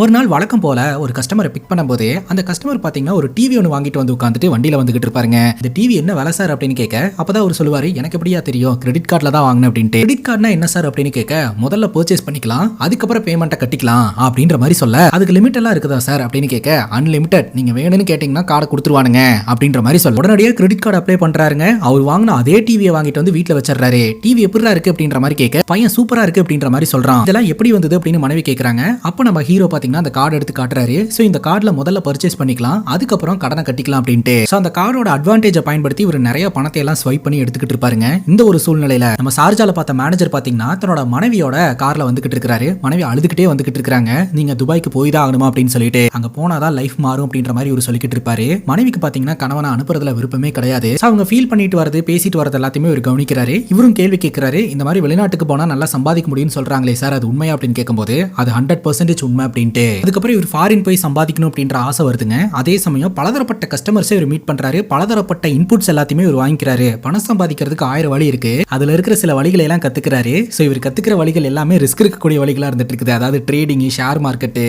ஒரு நாள் வழக்கம் போல ஒரு கஸ்டமரை பிக் பண்ணும்போது அந்த கஸ்டமர் பாத்தீங்கன்னா ஒரு டிவி ஒன்று வாங்கிட்டு வந்து உட்காந்துட்டு வண்டியில வந்துகிட்டு இருப்பாருங்க. இந்த டிவி என்ன வேலை சார் அப்படின்னு கேட்க, அப்பதான் அவர் சொல்லுவாரு, எனக்கு எப்படியா தெரியும், கிரெடிட் கார்டுல தான் வாங்கினேன் அப்படின்ட்டு. கிரெடிட் கார்டுனா என்ன சார் அப்படின்னு கேட்க, முதல்ல பர்ச்சேஸ் பண்ணிக்கலாம், அதுக்கப்புறம் பேமெண்ட்டை கட்டிக்கலாம் அப்படின்ற மாதிரி சொல்ல, அதுக்கு லிமிட் எல்லாம் இருக்குதா சார் அப்படின்னு கேட்க, அன்லிமிட்டட், நீங்க வேணும்னு கேட்டீங்கன்னா கார்டை கொடுத்துருவானுங்க அப்படின்ற மாதிரி சொல்ல, உடனடியாக கிரெடிட் கார்டு அப்ளை பண்றாருங்க. அவர் வாங்கின அதே டிவியை வாங்கிட்டு வந்து வீட்டுல வச்சிடறாரு. டிவி எப்படிலாம் இருக்கு அப்படின்ற மாதிரி கேட்க, பையன் சூப்பரா இருக்கு அப்படின்ற மாதிரி சொல்றான். இதெல்லாம் எப்படி வந்தது அப்படின்னு மனைவி கேட்கறாங்க. அப்ப நம்ம ஹீரோ பாத்தீங்கன்னா அந்த கார்டு எடுத்து காட்டுறாரு. சோ இந்த கார்டுல முதல்ல பர்ச்சேஸ் பண்ணிக்கலாம், அதுக்கப்புறம் கடனை கட்டிக்கலாம் அப்படின்ட்டு. சோ அந்த கார்டோட அட்வான்டேஜை பயன்படுத்தி இவர் நிறைய பணத்தை எல்லாம் ஸ்வைப் பண்ணி எடுத்துக்கிட்டு இருப்பாருங்க. இந்த ஒரு சூழ்நிலையில நம்ம சார்ஜால பார்த்த மேனேஜர் பாத்தீங்கன்னா தன்னோட மனைவியோட கார்ல வந்துகிட்டு இருக்காரு. மனைவி அழுதுகிட்டே வந்துகிட்டு இருக்காங்க. நீங்க துபாய்க்கு போய் தான் ஆகணுமா அப்படின்னு சொல்லிட்டு, அங்க போனாதான் லைஃப் மாறும் அப்படின்ற மாதிரி இவர் சொல்லிக்கிட்டு இருப்பாரு. மனைவிக்கு பாத்தீங்கன்னா கணவனை அனுப்புறதுல விருப்பமே கிடையாது. அவங்க ஃபீல் பண்ணிட்டு வரது, பேசிட்டு வரது எல்லாத்தையுமே இவர் கவனிக்கிறாரு. இவரும் கேள்வி கேட்கிறாரு, இந்த மாதிரி வெளிநாட்டுக்கு போனா நல்லா சம்பாதிக்க முடியும்னு சொல்றாங்களே சார், அது உண்மையா அப்படின்னு கேட்கும்போது அது 100% உண்மை அப்படின்ட்டு. அதுக்கப்புறம் இவர் ஃபாரின் போய் சம்பாதிக்கணும் அப்படின்ற ஆசை வருதுங்க. அதே சமயம் பலதரப்பட்ட கஸ்டமர்ஸை இவர் மீட் பண்றாரு. பலதரப்பட்ட இன்புட்ஸ் எல்லாத்தையுமே இவர் வாங்கிக்கிறாரு. பணம் சம்பாதிக்கிறதுக்கு 1000 வழி இருக்கு. அதுல இருக்கிற சில வழிகளை எல்லாம் கத்துக்கிறாரு. சோ இவர் கத்துக்கிற வழிகள் எல்லாமே ரிஸ்க் இருக்கக்கூடிய வழிகளா இருந்துட்டு இருக்குது. அதாவது trading, share market,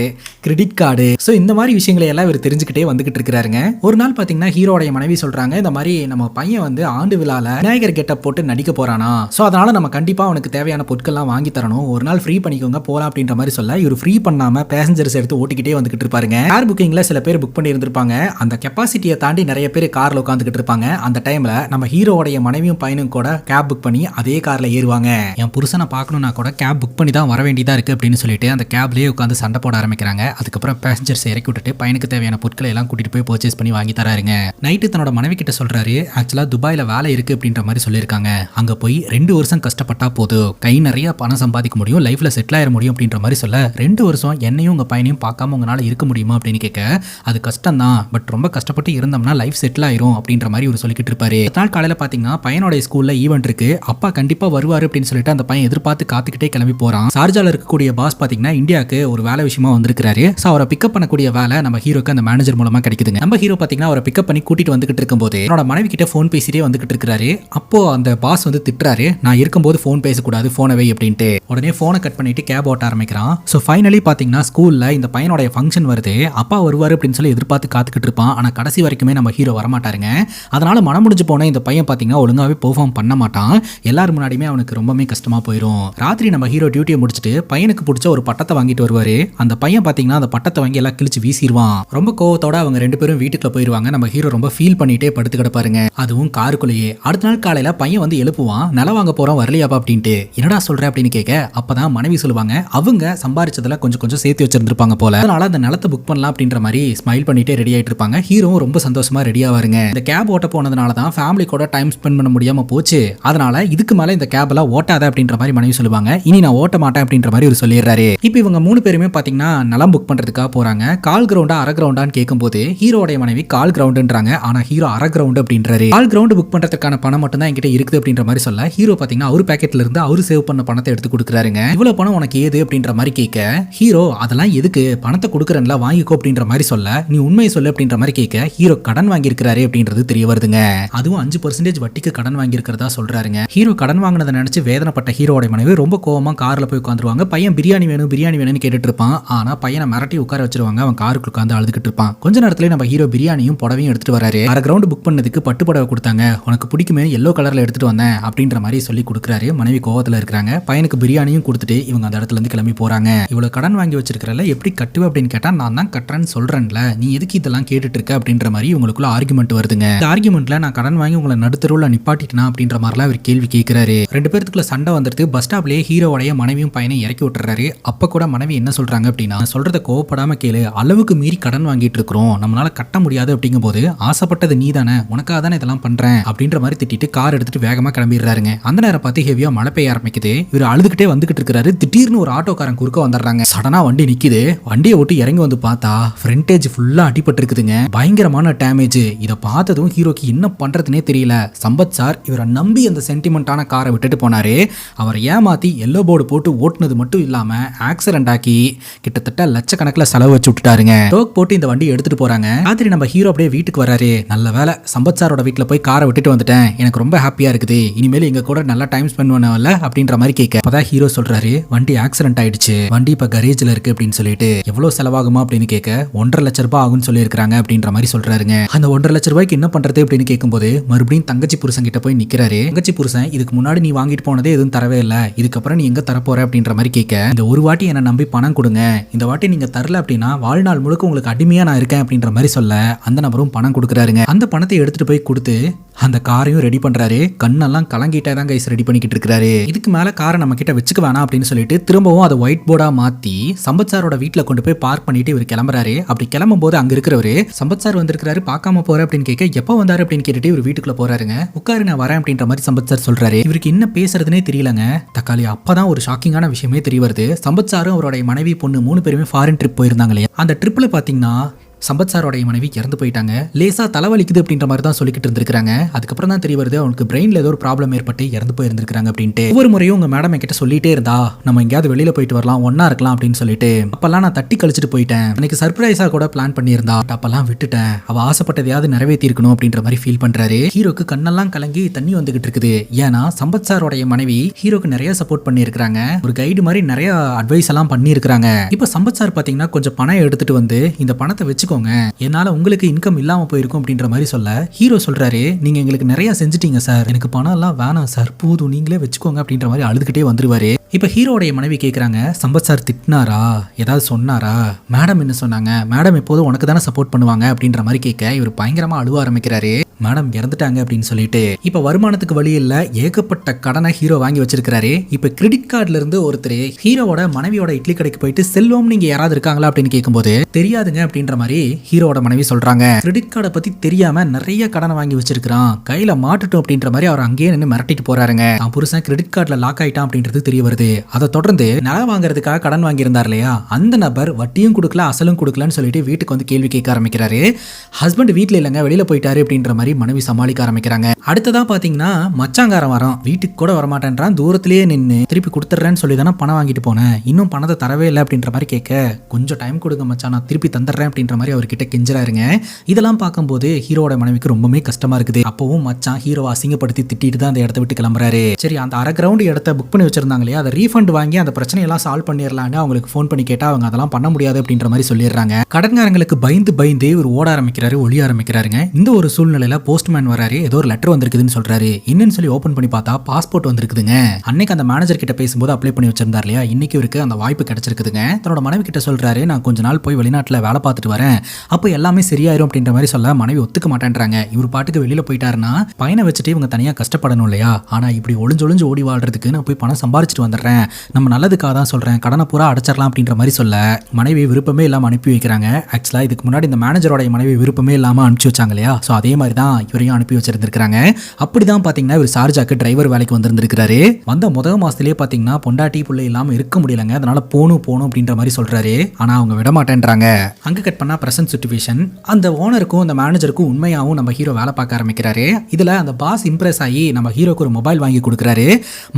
credit card, so இந்த மாதிரி விஷயங்களை எல்லாம் இவர் தெரிஞ்சுக்கிட்டே வந்துகிட்டு இருக்காருங்க. ஒரு நாள் பாத்தீங்கன்னா ஹீரோடைய மனைவி சொல்றாங்க, இந்த மாதிரி நம்ம பையன் வந்து ஆண்டு விழால விநாயகர் கெட்டப் போட்டு நடிக்க போறானா, சோ அதனால நம்ம கண்டிப்பா அவனுக்கு தேவையான பொருட்கள் எல்லாம் வாங்கி தரணும், ஒரு நாள் ஃப்ரீ பண்ணிக்கோங்க போலாம் அப்படின்ற மாதிரி சொல்ல இவர் ஃப்ரீ பண்ணாம பேசஞ்சர்ஸ் எடுத்து ஓட்டிக்கிட்டே வந்துகிட்டு இருப்பாருங்க. கார் புக்கிங்ல சில பேர் புக் பண்ணி இருந்திருப்பாங்க. அந்த கெப்பாசிட்டியை தாண்டி நிறைய பேர் கார்ல உட்காந்துக்கிட்டு இருப்பாங்க. அந்த டைம்ல நம்ம ஹீரோடைய மனைவியும் பையனும் கூட கேப் புக் பண்ணி அதே கார்ல ஏறுவாங்க. என் புருஷனை பார்க்கணும்னா கூட கேப் புக் பண்ணி தான் வர வேண்டியதா இருக்கு அப்படின்னு சொல்லிட்டு அந்த கேப்லயே உட்காந்து சண்டை போட ஆரம்பிக்கிறாங்க. அதுக்கப்புறம் பேசஞ்சர்ஸ் இறக்கி விட்டுட்டு பையனுக்கு தேவையான பொருட்களை எல்லாம் கூட்டிட்டு போய் பர்ச்சேஸ் பண்ணி வாங்கி தராருங்க. நைட்டு தன்னோட மனைவி கிட்ட சொல்றாரு, ஆக்சுவலா துபாயில வேலை இருக்கு அப்படின்ற மாதிரி சொல்லியிருக்காங்க. அங்க போய் 2 வருஷம் கஷ்டப்பட்டா போதும், கை நிறைய பணம் சம்பாதிக்க முடியும், லைஃப்ல செட்டில் ஆயிட முடியும் அப்படின்ற மாதிரி சொல்ல 2 வருஷம் என்னையும் உங்க பையனையும் பார்க்காம உங்களால இருக்க முடியுமா அப்படின்னு கேட்க, அது கஷ்டம் தான், பட் ரொம்ப கஷ்டப்பட்டு இருந்தோம்னா லைஃப் செட்டில் ஆயிரும் அப்படின்ற மாதிரி இவர் சொல்லிக்கிட்டு இருப்பாரு. நாள் காலையில பாத்தீங்கன்னா பையனோட ஸ்கூல்ல ஈவென்ட் இருக்கு, அப்பா கண்டிப்பா வருவாரு அப்படின்னு சொல்லிட்டு அந்த பையன் எதிர்பார்த்து காத்துக்கிட்டே கிளம்பி போறான். சார்ஜால இருக்கக்கூடிய பாஸ் பாத்தீங்கன்னா இந்தியாவுக்கு ஒரு வேலை விஷயமா வந்திருக்காரு. சோ அவரை பிக்கப் பண்ணக்கூடிய வேலை நம்ம ஹீரோக்கு அந்த மேனேஜர் மூலமா கிடைக்குதுங்க. நம்ம ஹீரோ பாத்தீங்கன்னா அவரை பிக்கப் பண்ணி கூட்டிட்டு வந்துகிட்டு இருக்கும்போது என்னோட மனைவி கிட்ட போன் பேசிட்டே வந்துகிட்டு இருக்காரு. அப்போ அந்த பாஸ் வந்து திட்டுறாரு, நான் இருக்கும்போது போன் பேசக்கூடாது, போனை வை அப்படின்ட்டு. உடனே போனை கட் பண்ணிட்டு கேப் ஓட்ட ஆரம்பிக்கிறான். ஸோ ஃபைனலி பாத்தீங்கன்னா ஸ்கூல்ல இந்த பையனோட ஃபங்க்ஷன் வருது, அப்பா வருவாரு அப்படின்னு சொல்லி எதிர்பார்த்து காத்துக்கிட்டு இருப்பான். ஆனா கடைசி வரைக்குமே நம்ம ஹீரோ வரமாட்டாருங்க. அதனால மனம் முடிஞ்சு போன இந்த பையன் பாத்தீங்கன்னா ஒழுங்காவே பெர்ஃபார்ம் பண்ண மாட்டான். எல்லாரும் முன்னாடியுமே அவனுக்கு ரொம்பவே கஷ்டமா போயிடும். ராத்திரி நம்ம ஹீரோ டியூட்டியை முடிச்சுட்டு பையனுக்கு பிடிச்ச ஒரு பட்டத்தை வாங்கிட்டு வருவாரு. அந்த பையன் பாத்தீங்கன்னா அந்த பட்டத்தை வாங்கி எல்லாம் கிழிச்சு வீசிடுவான். ரொம்ப கோவத்தோட அவங்க 2 பேரும் வீட்டுக்குள்ள போயிருவாங்க. நம்ம ஹீரோ ரொம்ப ஃபீல் பண்ணிட்டே படுத்து கிடப்பாருங்க, அதுவும் காருக்குள்ளேயே. அடுத்த நாள் காலையில பையன் வந்து எழுப்புவான், நில வாங்க போறோம் வரலையாப்பா அப்படின்ட்டு. என்னடா சொல்ற அப்படின்னு கேட்க, அப்பதான் மனைவி சொல்லுவாங்க, அவங்க சம்பாரிச்சதுல கொஞ்சம் கொஞ்சம் சேர்த்து வச்சிருந்திருப்பாங்க போல, அதனால அந்த நிலத்தை புக் பண்ணலாம் அப்படின்ற மாதிரி ஸ்மைல் பண்ணிட்டே ரெடி ஆயிட்டு இருப்பாங்க. ஹீரோவும் ரொம்ப சந்தோஷமா ரெடி ஆவாருங்க. இந்த கேப் ஓட்ட போனதுனால தான் ஃபேமிலி கூட டைம் ஸ்பெண்ட் பண்ண முடியாம போச்சு, அதனால இதுக்கு மேல இந்த கேப் எல்லாம் ஓட்டாத அப்படின்ற மாதிரி மனைவி சொல்லுவாங்க. இனி நான் ஓட்ட மாட்டேன் அப்படின்ற மாதிரி இவர் சொல்லிடுறாரு. இப்போ இவங்க 3 பேருமே பாத்தீங்கன்னா நிலம் புக் பண்றதுக்காக போறாங்க. கால் கிரவுண்டா அரை கிரவுண்டான்னு கேட்கும்போது ஹீரோடைய மனைவி கால் கிரவுண்டுன்றாங்க. ஆனா ஹீரோ அரை கிரவுண்ட் அப்படின்றாரு. கால் கிரவுண்ட் புக் பண்றதுக்கான பணம் மட்டும் தான் என்கிட்ட இருக்குது அப்படின்ற மாதிரி சொல்ல ஹீரோ பாத்தீங்கன்னா அவர் பாக்கெட்ல இருந்து அவர் சேவ் பண்ண பணத்தை எடுத்து கொடுக்குறாருங்க. இவ்வளவு பணம் உனக்கு ஏது அப்படின்ற மாதிரி கேட்க ஹீரோ அதெல்லாம் எதுக்கு, பணத்தை கொடுக்குறேன்ல வாங்கிக்கோ அப்படின்ற மாதிரி சொல்ல, நீ உண்மையை சொல்லு அப்படின்ற மாதிரி கேட்க ஹீரோ கடன் வாங்கி இருக்கிறாரு அப்படின்றது தெரிய வருதுங்க. அதுவும் 5% வட்டிக்கு கடன் வாங்கி இருக்கிறதா சொல்றாருங்க. ஹீரோ கடன் வாங்கினதை நினைச்சு வேதனைப்பட்ட ஹீரோட மனைவி ரொம்ப கோவமா கார்ல போய் உட்காந்துருவாங்க. பையன் பிரியாணி வேணும் பிரியாணி வேணும்னு கேட்டுட்டு இருப்பான். ஆனா பையனை மிரட்டி உட்கார வச்சிருவாங்க. அவன் காருக்கு உட்காந்து அழுதுகிட்டு இருப்பான். கொஞ்ச நேரத்துல நம்ம ஹீரோ பிரியாணியும் புடவையும் எடுத்துட்டு வராரு. அரை கிரவுண்ட் புக் பண்ணதுக்கு பட்டு புடவை கொடுத்தாங்க, உனக்கு பிடிக்குமே எல்லோ கலர்ல எடுத்துட்டு வந்தேன் அப்படின்ற மாதிரி சொல்லி கொடுக்குறாரு. மனைவி கோவத்துல இருக்காங்க. பையனுக்கு பிரியாணியும் கொடுத்துட்டு இவங்க அந்த இடத்துல இருந்து கிளம்பி போறாங்க. இவ்வளவு கடன் வாங்கி வச்சிருக்கிறல எப்படி கட்டுவே அப்படின்னு கேட்டா, நான் தான் கட்டுறேன்னு சொல்றேன்ல, நீ எதுக்கு இதெல்லாம் கேட்டுட்டு இருக்க அப்படின்ற மாதிரி இவங்களுக்குள்ள ஆர்குமெண்ட் வருதுங்க. இந்த ஆர்குமெண்ட்ல நான் கடன் வாங்கி உங்களை நடுத்தருவுல நிப்பாட்டிட்டேனா அப்படின்ற மாதிரிலாம் அவர் கேள்வி கேட்கிறாரு. 2 பேருக்குள்ள சண்டை வந்துட்டு பஸ் ஸ்டாப்லயே ஹீரோடைய மனைவியும் பையனை இறக்கி விட்டுறாரு. அப்ப கூட மனைவி என்ன சொல்றாங்க அப்படின்னா, சொல்றத கோவப்படாம கேளு, அளவுக்கு மீறி கடன் வாங்கிட்டு இருக்கிறோம், நம்மளால கட்ட முடியாது அப்படிங்கும் போது ஆசைப்பட்டது நீ தானே, உனக்காக தானே இதெல்லாம் பண்றேன் அப்படின்ற மாதிரி திட்டிட்டு கார் எடுத்துட்டு வேகமா கிளம்பிடுறாருங்க. அந்த நேரம் பார்த்து ஹெவியா மழை பெய்ய ஆரம்பிக்குது. இவர் அழுதுகிட்டே வந்துகிட்டு இருக்காரு. திடீர்னு ஒரு ஆட்டோக்காரன் குறுக்க வந்துடுறாங்க. சடனா வண்டி நிக்குது. வண்டியை விட்டு இறங்கி வந்து பார்த்தா ஃப்ரண்டேஜ் ஃபுல்லா அடிபட்டு இருக்குதுங்க, பயங்கரமான டேமேஜ். இதை பார்த்ததும் ஹீரோக்கு என்ன பண்றதுனே தெரியல. சம்பத் சார் இவரை நம்பி அந்த சென்டிமெண்டான காரை விட்டுட்டு போனாரு. அவர் ஏமாத்தி எல்லோ போர்டு போட்டு ஓட்டுனது மட்டும் இல்லாம ஆக்சிடென்ட் ஆக்கி கிட்டத்தட்ட லட்சக்கணக்கில் செலவு வச்சு விட்டுட்டாருங்க. டோக் போட்டு இந்த வண்டியை எடுத்துட்டு போறாங்க. ராத்திரி நம்ம ஹீரோ அப்படியே வீட்டுக்கு வராரு. நல்ல வேலை சம்பத் சாரோட வீட்டில் போய் காரை விட்டுட்டு வந்துட்டேன், எனக்கு ரொம்ப ஹாப்பியா இருக்குது, இனிமேல் எங்க கூட நல்லா டைம் ஸ்பெண்ட் பண்ணல அப்படின்ற மாதிரி கேட்க, அப்பதான் ஹீரோ சொல்றாரு, வண்டி ஆக்சிடென்ட் ஆயிடுச்சு, வண்டி இப்ப கரேஜ்ல இருக்கு அப்படின்னு சொல்லிட்டு. எவ்வளவு செலவாகுமா அப்படின்னு கேட்க, 1.5 லட்ச ரூபாய் ஆகும்னு சொல்லி இருக்காங்க அப்படின்ற மாதிரி சொல்றாருங்க. அந்த 1.5 லட்ச ரூபாய்க்கு என்ன பண்றது அப்படின்னு கேட்கும்போது மறுபடியும் தங்கச்சி புருஷன் கிட்ட போய் நிக்கிறாரு. தங்கச்சி புருஷன் இதுக்கு முன்னாடி நீ வாங்கிட்டு போனதே எதுவும் தரவே இல்லை, இதுக்கப்புறம் நீ எங்க தரப்போற அப்படின்ற மாதிரி கேட்க, இந்த ஒரு வாட்டி என்ன நம்பி பணம் கொடுங்க, இந்த வாட்டி நீங்க தரல அப்படின்னா வாழ்நாள் முழுக்க உங்களுக்கு அடிமையா நான் இருக்கேன் அப்படின்ற மாதிரி சொல்ல அந்த நபரும் பணம் கொடுக்குறாருங்க. அந்த பணத்தை எடுத்துட்டு போய் கொடுத்து அந்த காரையும் ரெடி பண்றாரு. கண்ணெல்லாம் கலங்கிட்டே தான் கைஸ் ரெடி பண்ணிக்கிட்டு இருக்காரு. இதுக்கு மேல காரை நம்ம கிட்ட வச்சுக்க வேணாம் அப்படின்னு சொல்லிட்டு திரும்பவும் அதை ஒயிட் போர்டா மாத்தி சம்பத் சாரோட வீட்டுல கொண்டு போய் பார்க் பண்ணிட்டு இவர் கிளம்புறாரு. அப்படி கிளம்பும் போது அங்க இருக்கிறவரு, சம்பத் சார் வந்திருக்காரு பார்க்காம போற அப்படின்னு கேட்க, எப்ப வந்தாரு அப்படின்னு கேட்டுட்டு இவர் வீட்டுக்குள்ள போறாருங்க. உட்காரு நான் வரேன் அப்படின்ற மாதிரி சம்பத் சார் சொல்றாரு. இவருக்கு என்ன பேசுறதுனே தெரியலங்க. தக்காளி அப்பதான் ஒரு ஷாக்கிங்கான விஷயமே தெரிய வருது. சம்பத் சாரும் அவருடைய மனைவி பொண்ணு 3 பேருமே ஃபாரின் ட்ரிப் போயிருந்தாங்க இல்லையா, அந்த ட்ரிப்ல பாத்தீங்கன்னா சம்பத் சாரோடைய மனைவி இறந்து போயிட்டாங்க. லேசா தலைவலிக்குது அப்படின்ற மாதிரி தான் சொல்லிக்கிட்டு இருந்திருக்காங்க. அதுக்கப்புறம் தான் தெரிய வருது அவங்களுக்கு பிரெயின்ல ஏதோ ஒரு ப்ராப்ளம் ஏற்பட்டு இறந்து போயிருந்திருக்காங்க அப்படின்ட்டு. ஒவ்வொரு முறையும் உங்க மேடம் என்கிட்ட சொல்லிட்டே இருந்தா நம்ம எங்கேயாவது வெளியில போயிட்டு வரலாம், ஒன்னா இருக்கலாம் அப்படின்னு சொல்லிட்டு. அப்பெல்லாம் நான் தட்டி கழிச்சிட்டு போயிட்டேன். எனக்கு சர்ப்ரைஸா கூட பிளான் பண்ணியிருந்தா, அப்பெல்லாம் விட்டுட்டேன். அவ ஆசைப்பட்டதையாவது நிறைவேற்றி இருக்கணும் அப்படின்ற மாதிரி ஃபீல் பண்றாரு. ஹீரோக்கு கண்ணெல்லாம் கலங்கி தண்ணி வந்துகிட்டு இருக்குது. ஏன்னா சம்பத் சாரோடைய மனைவி ஹீரோக்கு நிறைய சப்போர்ட் பண்ணி இருக்காங்க, ஒரு கைடு மாதிரி நிறைய அட்வைஸ் எல்லாம் பண்ணி இருக்காங்க. இப்ப சம்பத் சார் பாத்தீங்கன்னா கொஞ்சம் பணம் எடுத்துட்டு வந்து இந்த பணத்தை வச்சுக்கோங்க, என்னால உங்களுக்கு இன்கம் இல்லாம போயிருக்கும் அப்படின்ற மாதிரி சொல்ல ஹீரோ சொல்றாரு, நீங்க எங்களுக்கு நிறைய செஞ்சுட்டீங்க சார், எனக்கு பணம் எல்லாம் வேணாம் சார், போதும் நீங்களே வச்சுக்கோங்க அப்படின்ற மாதிரி அழுதுகிட்டே வந்துருவாரு. இப்போ ஹீரோடைய மனைவி கேட்குறாங்க, சம்பத் சார் திட்டினாரா, ஏதாவது சொன்னாரா, மேடம் என்ன சொன்னாங்க, மேடம் எப்போதும் உனக்கு தானே சப்போர்ட் பண்ணுவாங்க அப்படின்ற மாதிரி கேட்க இவர் பயங்கரமாக அழுவ ஆரம்பிக்கிறாரு. மேடம் இறந்துட்டாங்க அப்படின்னு சொல்லிட்டு. இப்போ வருமானத்துக்கு வழி இல்லை, ஏகப்பட்ட கடனை ஹீரோ வாங்கி வச்சிருக்காரு. இப்போ கிரெடிட் கார்டுல இருந்து ஒருத்தர் ஹீரோவோட மனைவியோட இட்லி கடைக்கு போயிட்டு செல்வம் நீங்க யாராவது இருக்காங்களா அப்படின்னு கேட்கும்போது தெரியாதுங்க அப்படின்ற மாதிரி ஹீரோவோட மனைவி சொல்றாங்க. கிரெடிட் கார்டை பத்தி தெரியாம நிறைய கடனை வாங்கி வச்சிருக்கான், கையில மாட்டுட்டும் அப்படின்ற மாதிரி அவர் அங்கேயே நின்று மிரட்டிட்டு போறாருங்க. அவன் புருஷன் கிரெடிட் கார்டுல லாக் ஆயிட்டான் அப்படின்றது தெரிய வருது. அதை தொடர்ந்து நிலம் வாங்குறதுக்காக கடன் வாங்கியிருந்தார் இல்லையா, அந்த நபர் வட்டியும் கொடுக்கல அசலும் கொடுக்கலன்னு சொல்லிட்டு வீட்டுக்கு வந்து கேள்வி கேட்க ஆரம்பிக்கிறாரு. ஹஸ்பண்ட் வீட்டுல இல்லைங்க, வெளியில போயிட்டாரு அப்படின்ற மாதிரி மனைவி சமாளிக்க ஆரம்பிக்கிறாங்க. அடுத்ததா பாத்தீங்கன்னா மச்சாங்காரன் வரான், வீட்டுக்கு கூட வரமாட்டேன்றான், தூரத்திலேயே நின்று திருப்பி கொடுத்துட்றேன்னு சொல்லி தானே பணம் வாங்கிட்டு போனேன், இன்னும் பணத்தை தரவே இல்லை அப்படின்ற மாதிரி கேட்க கொஞ்சம் டைம் கொடுங்க மச்சான், நான் திருப்பி தந்துடுறேன் அப்படின்ற மாதிரி அவர்கிட்ட கெஞ்சுறாருங்க. இதெல்லாம் பார்க்கும்போது ஹீரோட மனைவிக்கு ரொம்பவே கஷ்டமா இருக்குது. அப்பவும் மச்சான் ஹீரோவை அசிங்கப்படுத்தி திட்டிட்டு தான் அந்த இடத்த விட்டு கிளம்புறாரு. சரி, அந்த அரை கிரவுண்ட் இடத்த புக் பண்ணி வச்சிருந்தாங்க இல்லையா, அதை ரீஃபண்ட் வாங்கி அந்த பிரச்சனையெல்லாம் சால்வ் பண்ணிடலான்னு அவங்களுக்கு ஃபோன் பண்ணி கேட்டா அவங்க அதெல்லாம் பண்ண முடியாது அப்படின்ற மாதிரி சொல்லிடுறாங்க. கடன்காரங்களுக்கு பயந்து பயந்து இவர் ஓட ஆரம்பிக்கிறாரு, ஒளிய ஆரம்பிக்கிறாருங்க. இந்த ஒரு சூழ்நிலையில போஸ்ட்மேன் வராரு, ஏதோ ஒரு லெட்டர் வந்திருக்குதுன்னு சொல்றாரு. என்னன்னு சொல்லி ஓபன் பண்ணி பார்த்தா பாஸ்போர்ட் வந்திருக்குதுங்க. அன்னைக்கு அந்த மேனேஜர் கிட்ட பேசும்போது அப்ளை பண்ணி வச்சிருந்தார் இல்லையா, இன்னைக்கு இவருக்கு அந்த வாய்ப்பு கிடைச்சிருக்குதுங்க. தன்னோட மனைவி கிட்ட சொல்றாரு, நான் கொஞ்ச நாள் போய் வெளிநாட்டுல வேலை பார்த்துட்டு வரேன், அப்போ எல்லாமே சரியாயிரும் அப்படின்ற மாதிரி சொல்ல மனைவி ஒத்துக்க மாட்டேன்றாங்க. இவர் பாட்டுக்கு வெளியில போயிட்டாருன்னா பையனை வச்சுட்டு இவங்க தனியா கஷ்டப்படணும் இல்லையா, ஆனா இப்படி ஒளிஞ்சொளிஞ்சு ஓடி வாழ்றதுக்கு நான் போய் பணம் சம்பாரிச்சிட்டு வந்துடுறேன், நம்ம நல்லதுக்காக தான் சொல்றேன், கடனை பூரா அடைச்சிடலாம் அப்படின்ற மாதிரி சொல்ல மனைவி விருப்பமே இல்லாம அனுப்பி வைக்கிறாங்க. ஆக்சுவலா இதுக்கு முன்னாடி இந்த மேனேஜரோட மனைவி விருப்பமே இல்லாம அனுப்பிச்சு வச்சாங்க இல்லையா, ஸோ அதே மாதிரி தான் இவரையும் அனுப்பி வச்சிருந்திருக்காங்க. அப்படிதான் பாத்தீங்கன்னா இவர் ஷார்ஜாக்கு டிரைவர் வேலைக்கு வந்திருந்திருக்காரு. வந்த முதல் மாசத்திலேயே பாத்தீங்கன்னா பொண்டாட்டி புள்ளை இல்லாம இருக்க முடியலங்க, அதனால போணும் அப்படின்ற மாதிரி சொல்றாரு. ஆனா அவங்க விட மாட்டேன்றாங்க. அங்க கட் பண்ணா பிரசன்ட் சிச்சுவேஷன். அந்த ஓனருக்கும் அந்த மேனேஜருக்கும் உண்மையாவும் நம்ம ஹீரோ வேலை பார்க்க ஆரம்பிக்கிறாரு. இதுல அந்த பாஸ் இம்ப்ரெஸ் ஆகி நம்ம ஹீரோக்கு ஒரு மொபைல் வாங்கி கொடுக்குறாரு.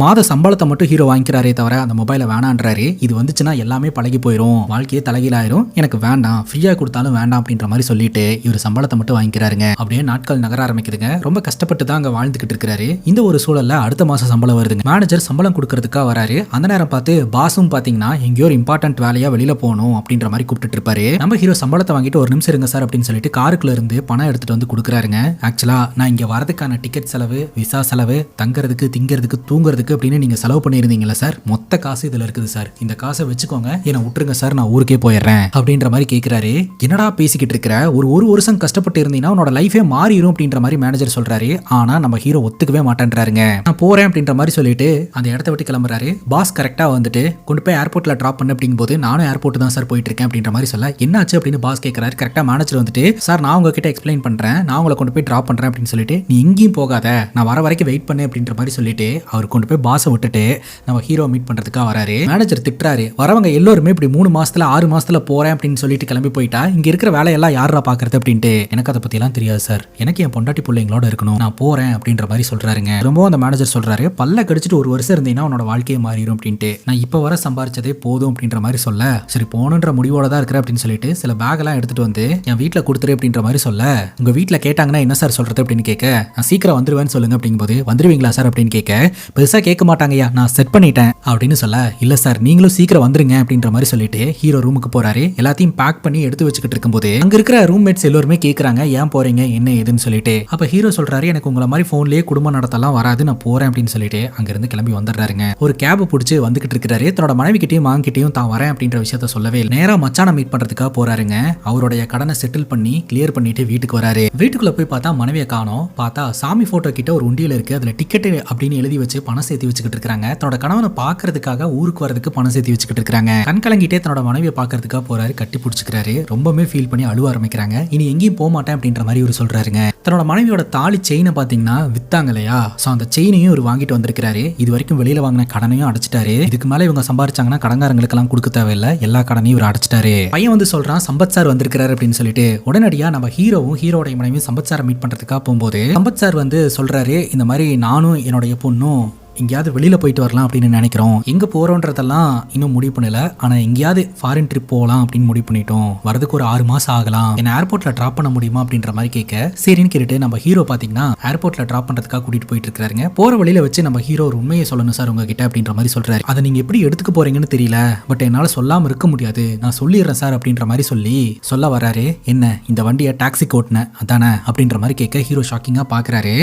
மாத சம்பளத்தை மட்டும் ஹீரோ வாங்கிக்கிறாரே தவிர அந்த மொபைலை வேணான்றாரு. இது வந்துச்சுன்னா எல்லாமே பழகி போயிடும், வாழ்க்கையே தலைகீழாயிரும், எனக்கு வேண்டாம், ஃப்ரீயா கொடுத்தாலும் வேண்டாம் அப்படின்ற மாதிரி சொல்லிட்டு இவர் சம்பளத்தை மட்டும் வாங்கிக்கிறாருங்க. அப்படியே நாட்கள் நகர ஆரம்பிக்குதுங்க. ரொம்ப கஷ்டப்பட்டு தான் அங்க வாழ்ந்துகிட்டு இருக்காரு. இந்த ஒரு சூழல்ல அடுத்த மாசம் சம்பளம் வருதுங்க. மேனேஜர் சம்பளம் கொடுக்கறதுக்காக வராரு. அந்த நேரம் பார்த்து பாஸும் பாத்தீங்கன்னா எங்கேயோ ஒரு இம்பார்ட்டன்ட் வேலையா வெளியில போகணும் அப்படின்ற மாதிரி கூப்பிட்டு இருப்பாரு. நம்ம ஹீரோ சம்பளத்தை வாங்கிட்டு ஒரு நிமிஷம் இருங்க சார் அப்படின்னு சொல்லிட்டு காருக்குள்ள இருந்து பணம் எடுத்துட்டு வந்து கொடுக்குறாருங்க. ஆக்சுவலா நான் இங்க வரதுக்கான டிக்கெட் செலவு, விசா செலவு, தங்குறதுக்கு, திங்கிறதுக்கு, தூங்குறதுக்கு அப்படின்னு நீங்க செலவு பண்ணிருந்தீங்கல்ல சார், மொத்த காசு இதுல இருக்குது சார், இந்த காசை வச்சுக்கோங்க, என்ன விட்டுருங்க சார், நான் ஊருக்கே போயிடுறேன் அப்படின்ற மாதிரி கேட்கிறாரு. என்னடா பேசிக்கிட்டு இருக்கிற, ஒரு வருஷம் கஷ்டப்பட்டு இருந்தீங்கன்னா உன்னோட லைஃபே மாறிடும் அப்படின்ற மாதிரி மேனேஜர் சொல்றாரு. ஆனா நம்ம ஹீரோ ஒத்துக்கவே மாட்டேன்றாருங்க. நான் போறேன் அப்படின்ற மாதிரி சொல்லிட்டு அந்த இடத்த விட்டு கிளம்புறாரு. பாஸ் கரெக்டா வந்துட்டு கொண்டு போய் ஏர்போர்ட்ல டிராப் பண்ண அப்படிங்கும் போது நானும் ஏர்போர்ட் தான் சார் போயிட்டு இருக்கேன் அப்படின்ற மாதிரி சொல்ல, என்னாச்சு அப்படின்னு பாஸ் கேட்கிறாரு. கரெக்டா மேனேஜர் வந்துட்டு, சார் நான் உங்ககிட்ட எக்ஸ்பிளைன் பண்றேன், நான் உங்களை கொண்டு போய் டிராப் பண்றேன் அப்படின்னு சொல்லிட்டு நீ எங்கேயும் போகாத, நான் வர வரைக்கும் வெயிட் பண்ணு அப்படின்ற மாதிரி சொல்லிட்டு அவர் கொண்டு போய் பாஸை விட்டுட்டு நம்ம ஹீரோ மீட் பண்றதுக்காக வராரு. மேனேஜர் திட்டுறாரு, வரவங்க எல்லாருமே இப்படி 3 மாசத்துல 6 மாசத்துல போறேன் அப்படின்னு சொல்லிட்டு கிளம்பி போயிட்டா இங்க இருக்கிற வேலையெல்லாம் யாரா பாக்குறது அப்படின்ட்டு. எனக்கு அதை பத்தி எல்லாம் தெரியாது சார், எனக்கு என் பொண்டாட்டி பிள்ளைங்களோட இருக்கணும், நான் போறேன் அப்படின்ற மாதிரி சொல்றாருங்க. ரொம்ப அந்த மேனேஜர் சொல்றாரு, பல்ல கடிச்சிட்டு 1 வருஷம் இருந்தீங்கன்னா உன்னோட வாழ்க்கையை மாறிடும் அப்படின்ட்டு, நான் இப்ப வர சம்பாரிச்சதே போதும் அப்படின்ற மாதிரி சொல்ல, சரி போகணுன்ற முடிவோட தான் இருக்கிற அப்படின்னு சொல்லிட்டு சில பேக் எல்லாம் எடுத்துட்டு வந்து என் வீட்டுல கொடுத்துரு அப்படின்ற மாதிரி சொல்ல, உங்க வீட்டுல கேட்டாங்கன்னா என்ன சார் சொல்றது அப்படின்னு கேட்க, நான் சீக்கிரம் வந்துருவேன்னு சொல்லுங்க அப்படிங்கும்போது, வந்துருவீங்களா சார் அப்படின்னு கேட்க, பெருசா கேட்க மாட்டாங்கய்யா, நான் செட் பண்ணிட்டேன் அப்படின்னு சொல்ல, இல்ல சார் நீங்களும் சீக்கிரம் வந்துருங்க அப்படின்ற மாதிரி சொல்லிட்டு ஹீரோ ரூமுக்கு போறாரு. எல்லாத்தையும் பேக் பண்ணி எடுத்து வச்சுக்கிட்டு இருக்கும்போது அங்க இருக்கிற ரூம்மேட்ஸ் எல்லாருமே கேட்கறாங்க, ஏன் போறீங்க என்ன ஏதுன்னு சொல்லிட்டு. அப்ப ஹீரோ சொல்றாரு, எனக்கு உங்களை மாதிரி போன்லயே குடும்ப நடத்தலாம் வராது, நான் போறேன் அப்படின்னு சொல்லிட்டு அங்கிருந்து கிளம்பி வந்துடுறாருங்க. ஒரு கேப் பிடிச்சி வந்துகிட்டு இருக்காரு. தன்னோட மனைவி கிட்டையும் மாங்கிட்டையும் தான் வரேன் அப்படின்ற விஷயத்த சொல்லவே இல்லை. நேரா மச்சான மீட் பண்றதுக்காக போறாருங்க. அவருடைய கடனை செட்டில் பண்ணி கிளியர் பண்ணிட்டு வீட்டுக்கு வராரு. வீட்டுக்குள்ள போய் பார்த்தா மனைவியை காணோம். பார்த்தா சாமி போட்டோ கிட்ட ஒரு உண்டியல் இருக்கு, அதுல டிக்கெட் அப்படின்னு எழுதி வச்சு பணம் சேர்த்து வச்சுக்கிட்டு இருக்காங்க. தன்னோட கணவனை பாக்குறதுக்காக ஊருக்கு வரதுக்கு பணம் சேர்த்து வச்சுக்கிட்டு இருக்காங்க. கண் கலங்கிட்டே தன்னோட மனைவியை பாக்குறதுக்காக போறாரு. கட்டி பிடிச்சிக்கிறாரு. ரொம்பவே ஃபீல் பண்ணி அழுவ ஆரம்பிக்கிறாங்க. இனி எங்கேயும் போக மாட்டேன் அப்படின்ற மாதிரி இவர் சொல்றாருங்க. தன்னோட மனைவியோட தாலி செயினை பாத்தீங்கன்னா வித்தாங்க இல்லையா, சோ அந்த செயினையும் இவர் வாங்கிட்டு வந்திருக்காரு. இது வரைக்கும் வெளியில வாங்கின கடனையும் அடைச்சிட்டாரு. இதுக்கு மேல இவங்க சம்பாரிச்சாங்கன்னா கடன்காரங்களுக்கு எல்லாம் கொடுக்க தேவையில்லை, எல்லா கடனையும் இவர் அடைச்சிட்டாரு. பையன் வந்து சொல்றான், சம்பத் சார் வந்திருக்காரு அப்படின்னு சொல்லிட்டு. உடனடியா நம்ம ஹீரோவும் ஹீரோட மனைவி சம்பத் சாரை மீட் பண்றதுக்காக போகும்போது சம்பத் சார் வந்து சொல்றாரு, இந்த மாதிரி நானும் என்னுடைய பொண்ணும் எங்கேயாவது வெளியில போயிட்டு வரலாம் அப்படின்னு நினைக்கிறோம். எங்க போறோன்றதெல்லாம் இன்னும் முடிவு பண்ணல, ஆனா எங்கேயாவது ஃபாரின் ட்ரிப் போகலாம் அப்படின்னு முடிவு பண்ணிட்டோம். வரதுக்கு ஒரு 6 மாசம் ஆகலாம், என்ன ஏர்போர்ட்ல டிராப் பண்ண முடியுமா அப்படின்ற மாதிரி கேட்க, சரின்னு கேட்டுட்டு நம்ம ஹீரோ பாத்தீங்கன்னா ஏர்போர்ட்ல டிராப் பண்றதுக்காக கூட்டிட்டு போயிட்டு இருக்காருங்க. போற வழியில வச்சு நம்ம ஹீரோ ஒரு உண்மையை சொல்லணும் சார் உங்ககிட்ட அப்படின்ற மாதிரி சொல்றாரு. அதை நீங்க எப்படி எடுத்துக்க போறீங்கன்னு தெரியல, பட் என்னால சொல்லாம இருக்க முடியாது, நான் சொல்லிடுறேன் சார் அப்படின்ற மாதிரி சொல்லி சொல்ல வராரு. என்ன இந்த வண்டியை டாக்ஸி ஓட்டுன அதானே அப்படின்ற மாதிரி கேட்க ஹீரோ ஷாக்கிங்கா பாக்குறாரு.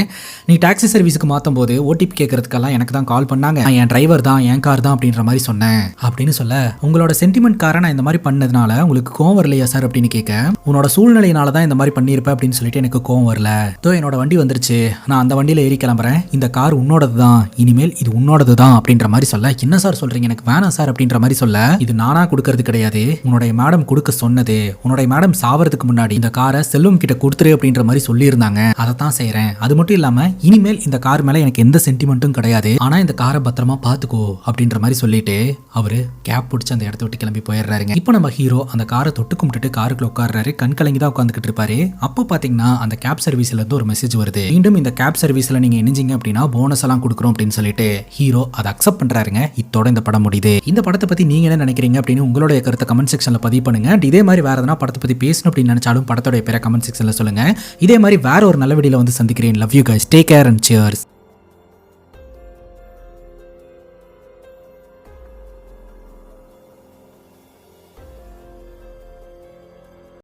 நீ டாக்ஸி சர்வீஸுக்கு மாத்தும் போது ஓடிபி கேட்கறதுக்கெல்லாம் எனக்கு தான் கால் பண்ணாங்க, என் டிரைவர் தான், என் கார் தான் அப்படின்ற மாதிரி சொன்னேன் அப்படின்னு சொல்ல, உங்களோட சென்டிமெண்ட் காரை நான் இந்த மாதிரி பண்ணதுனால உங்களுக்கு கோவம் வரலையா சார் அப்படின்னு கேட்க, உன்னோட சூழ்நிலையினால தான் இந்த மாதிரி பண்ணியிருப்பேன் அப்படின்னு சொல்லிட்டு எனக்கு கோவம் வரல. தோ என்னோட வண்டி வந்துருச்சு, நான் அந்த வண்டியில ஏறி கிளம்புறேன், இந்த கார் உன்னோடது தான், இனிமேல் இது உன்னோடது தான் அப்படின்ற மாதிரி சொல்ல, என்ன சார் சொல்றீங்க, எனக்கு வேணாம் சார் அப்படின்ற மாதிரி சொல்ல, இது நானா கொடுக்கறது கிடையாது, உன்னுடைய மேடம் கொடுக்க சொன்னது, உன்னுடைய மேடம் சாவறதுக்கு முன்னாடி இந்த காரை செல்வம் கிட்ட கொடுத்துரு அப்படின்ற மாதிரி சொல்லியிருந்தாங்க, அதை தான் செய்யறேன். அது மட்டும் இல்லாம இனிமேல் இந்த கார் மேல எனக்கு எந்த சென்டிமெண்ட்டும் கிடையாது, ஆனா இந்த காரை பத்திரமா பாத்துக்கோ அப்படின்ற மாதிரி சொல்லிட்டு அவரு கேப் பிடிச்சு அந்த இடத்த விட்டு கிளம்பி போயிடுறாருங்க. இப்போ நம்ம ஹீரோ அந்த காரை தொட்டு கும்பிட்டுட்டு காருக்குள்ள உட்கார்றாரு, கண் கலங்கி தான் உட்காந்துக்கிட்டு இருப்பாரு. அப்போ பாத்தீங்கன்னா அந்த கேப் சர்வீஸ்ல இருந்து ஒரு மெசேஜ் வருது, மீண்டும் இந்த கேப் சர்வீஸ்ல நீங்க இணைஞ்சிங்க அப்படின்னா போனஸ் எல்லாம் கொடுக்குறோம் அப்படின்னு சொல்லிட்டு ஹீரோ அதை அக்செப்ட் பண்றாருங்க. இதோட இந்த படம் முடியுது. இந்த படத்தை பத்தி நீங்க என்ன நினைக்கிறீங்க அப்படின்னு உங்களுடைய கருத்தை கமெண்ட் செக்ஷன்ல பதிவு பண்ணுங்க. இதே மாதிரி வேற எதனா படத்தை பத்தி பேசணும் அப்படின்னு நினைச்சாலும் படத்தோட பேரை கமெண்ட் செக்ஷன்ல சொல்லுங்க. இதே மாதிரி வேற ஒரு நல்ல வீடியோல வந்து சந்திக்கிறேன். Love you guys, take care and cheers.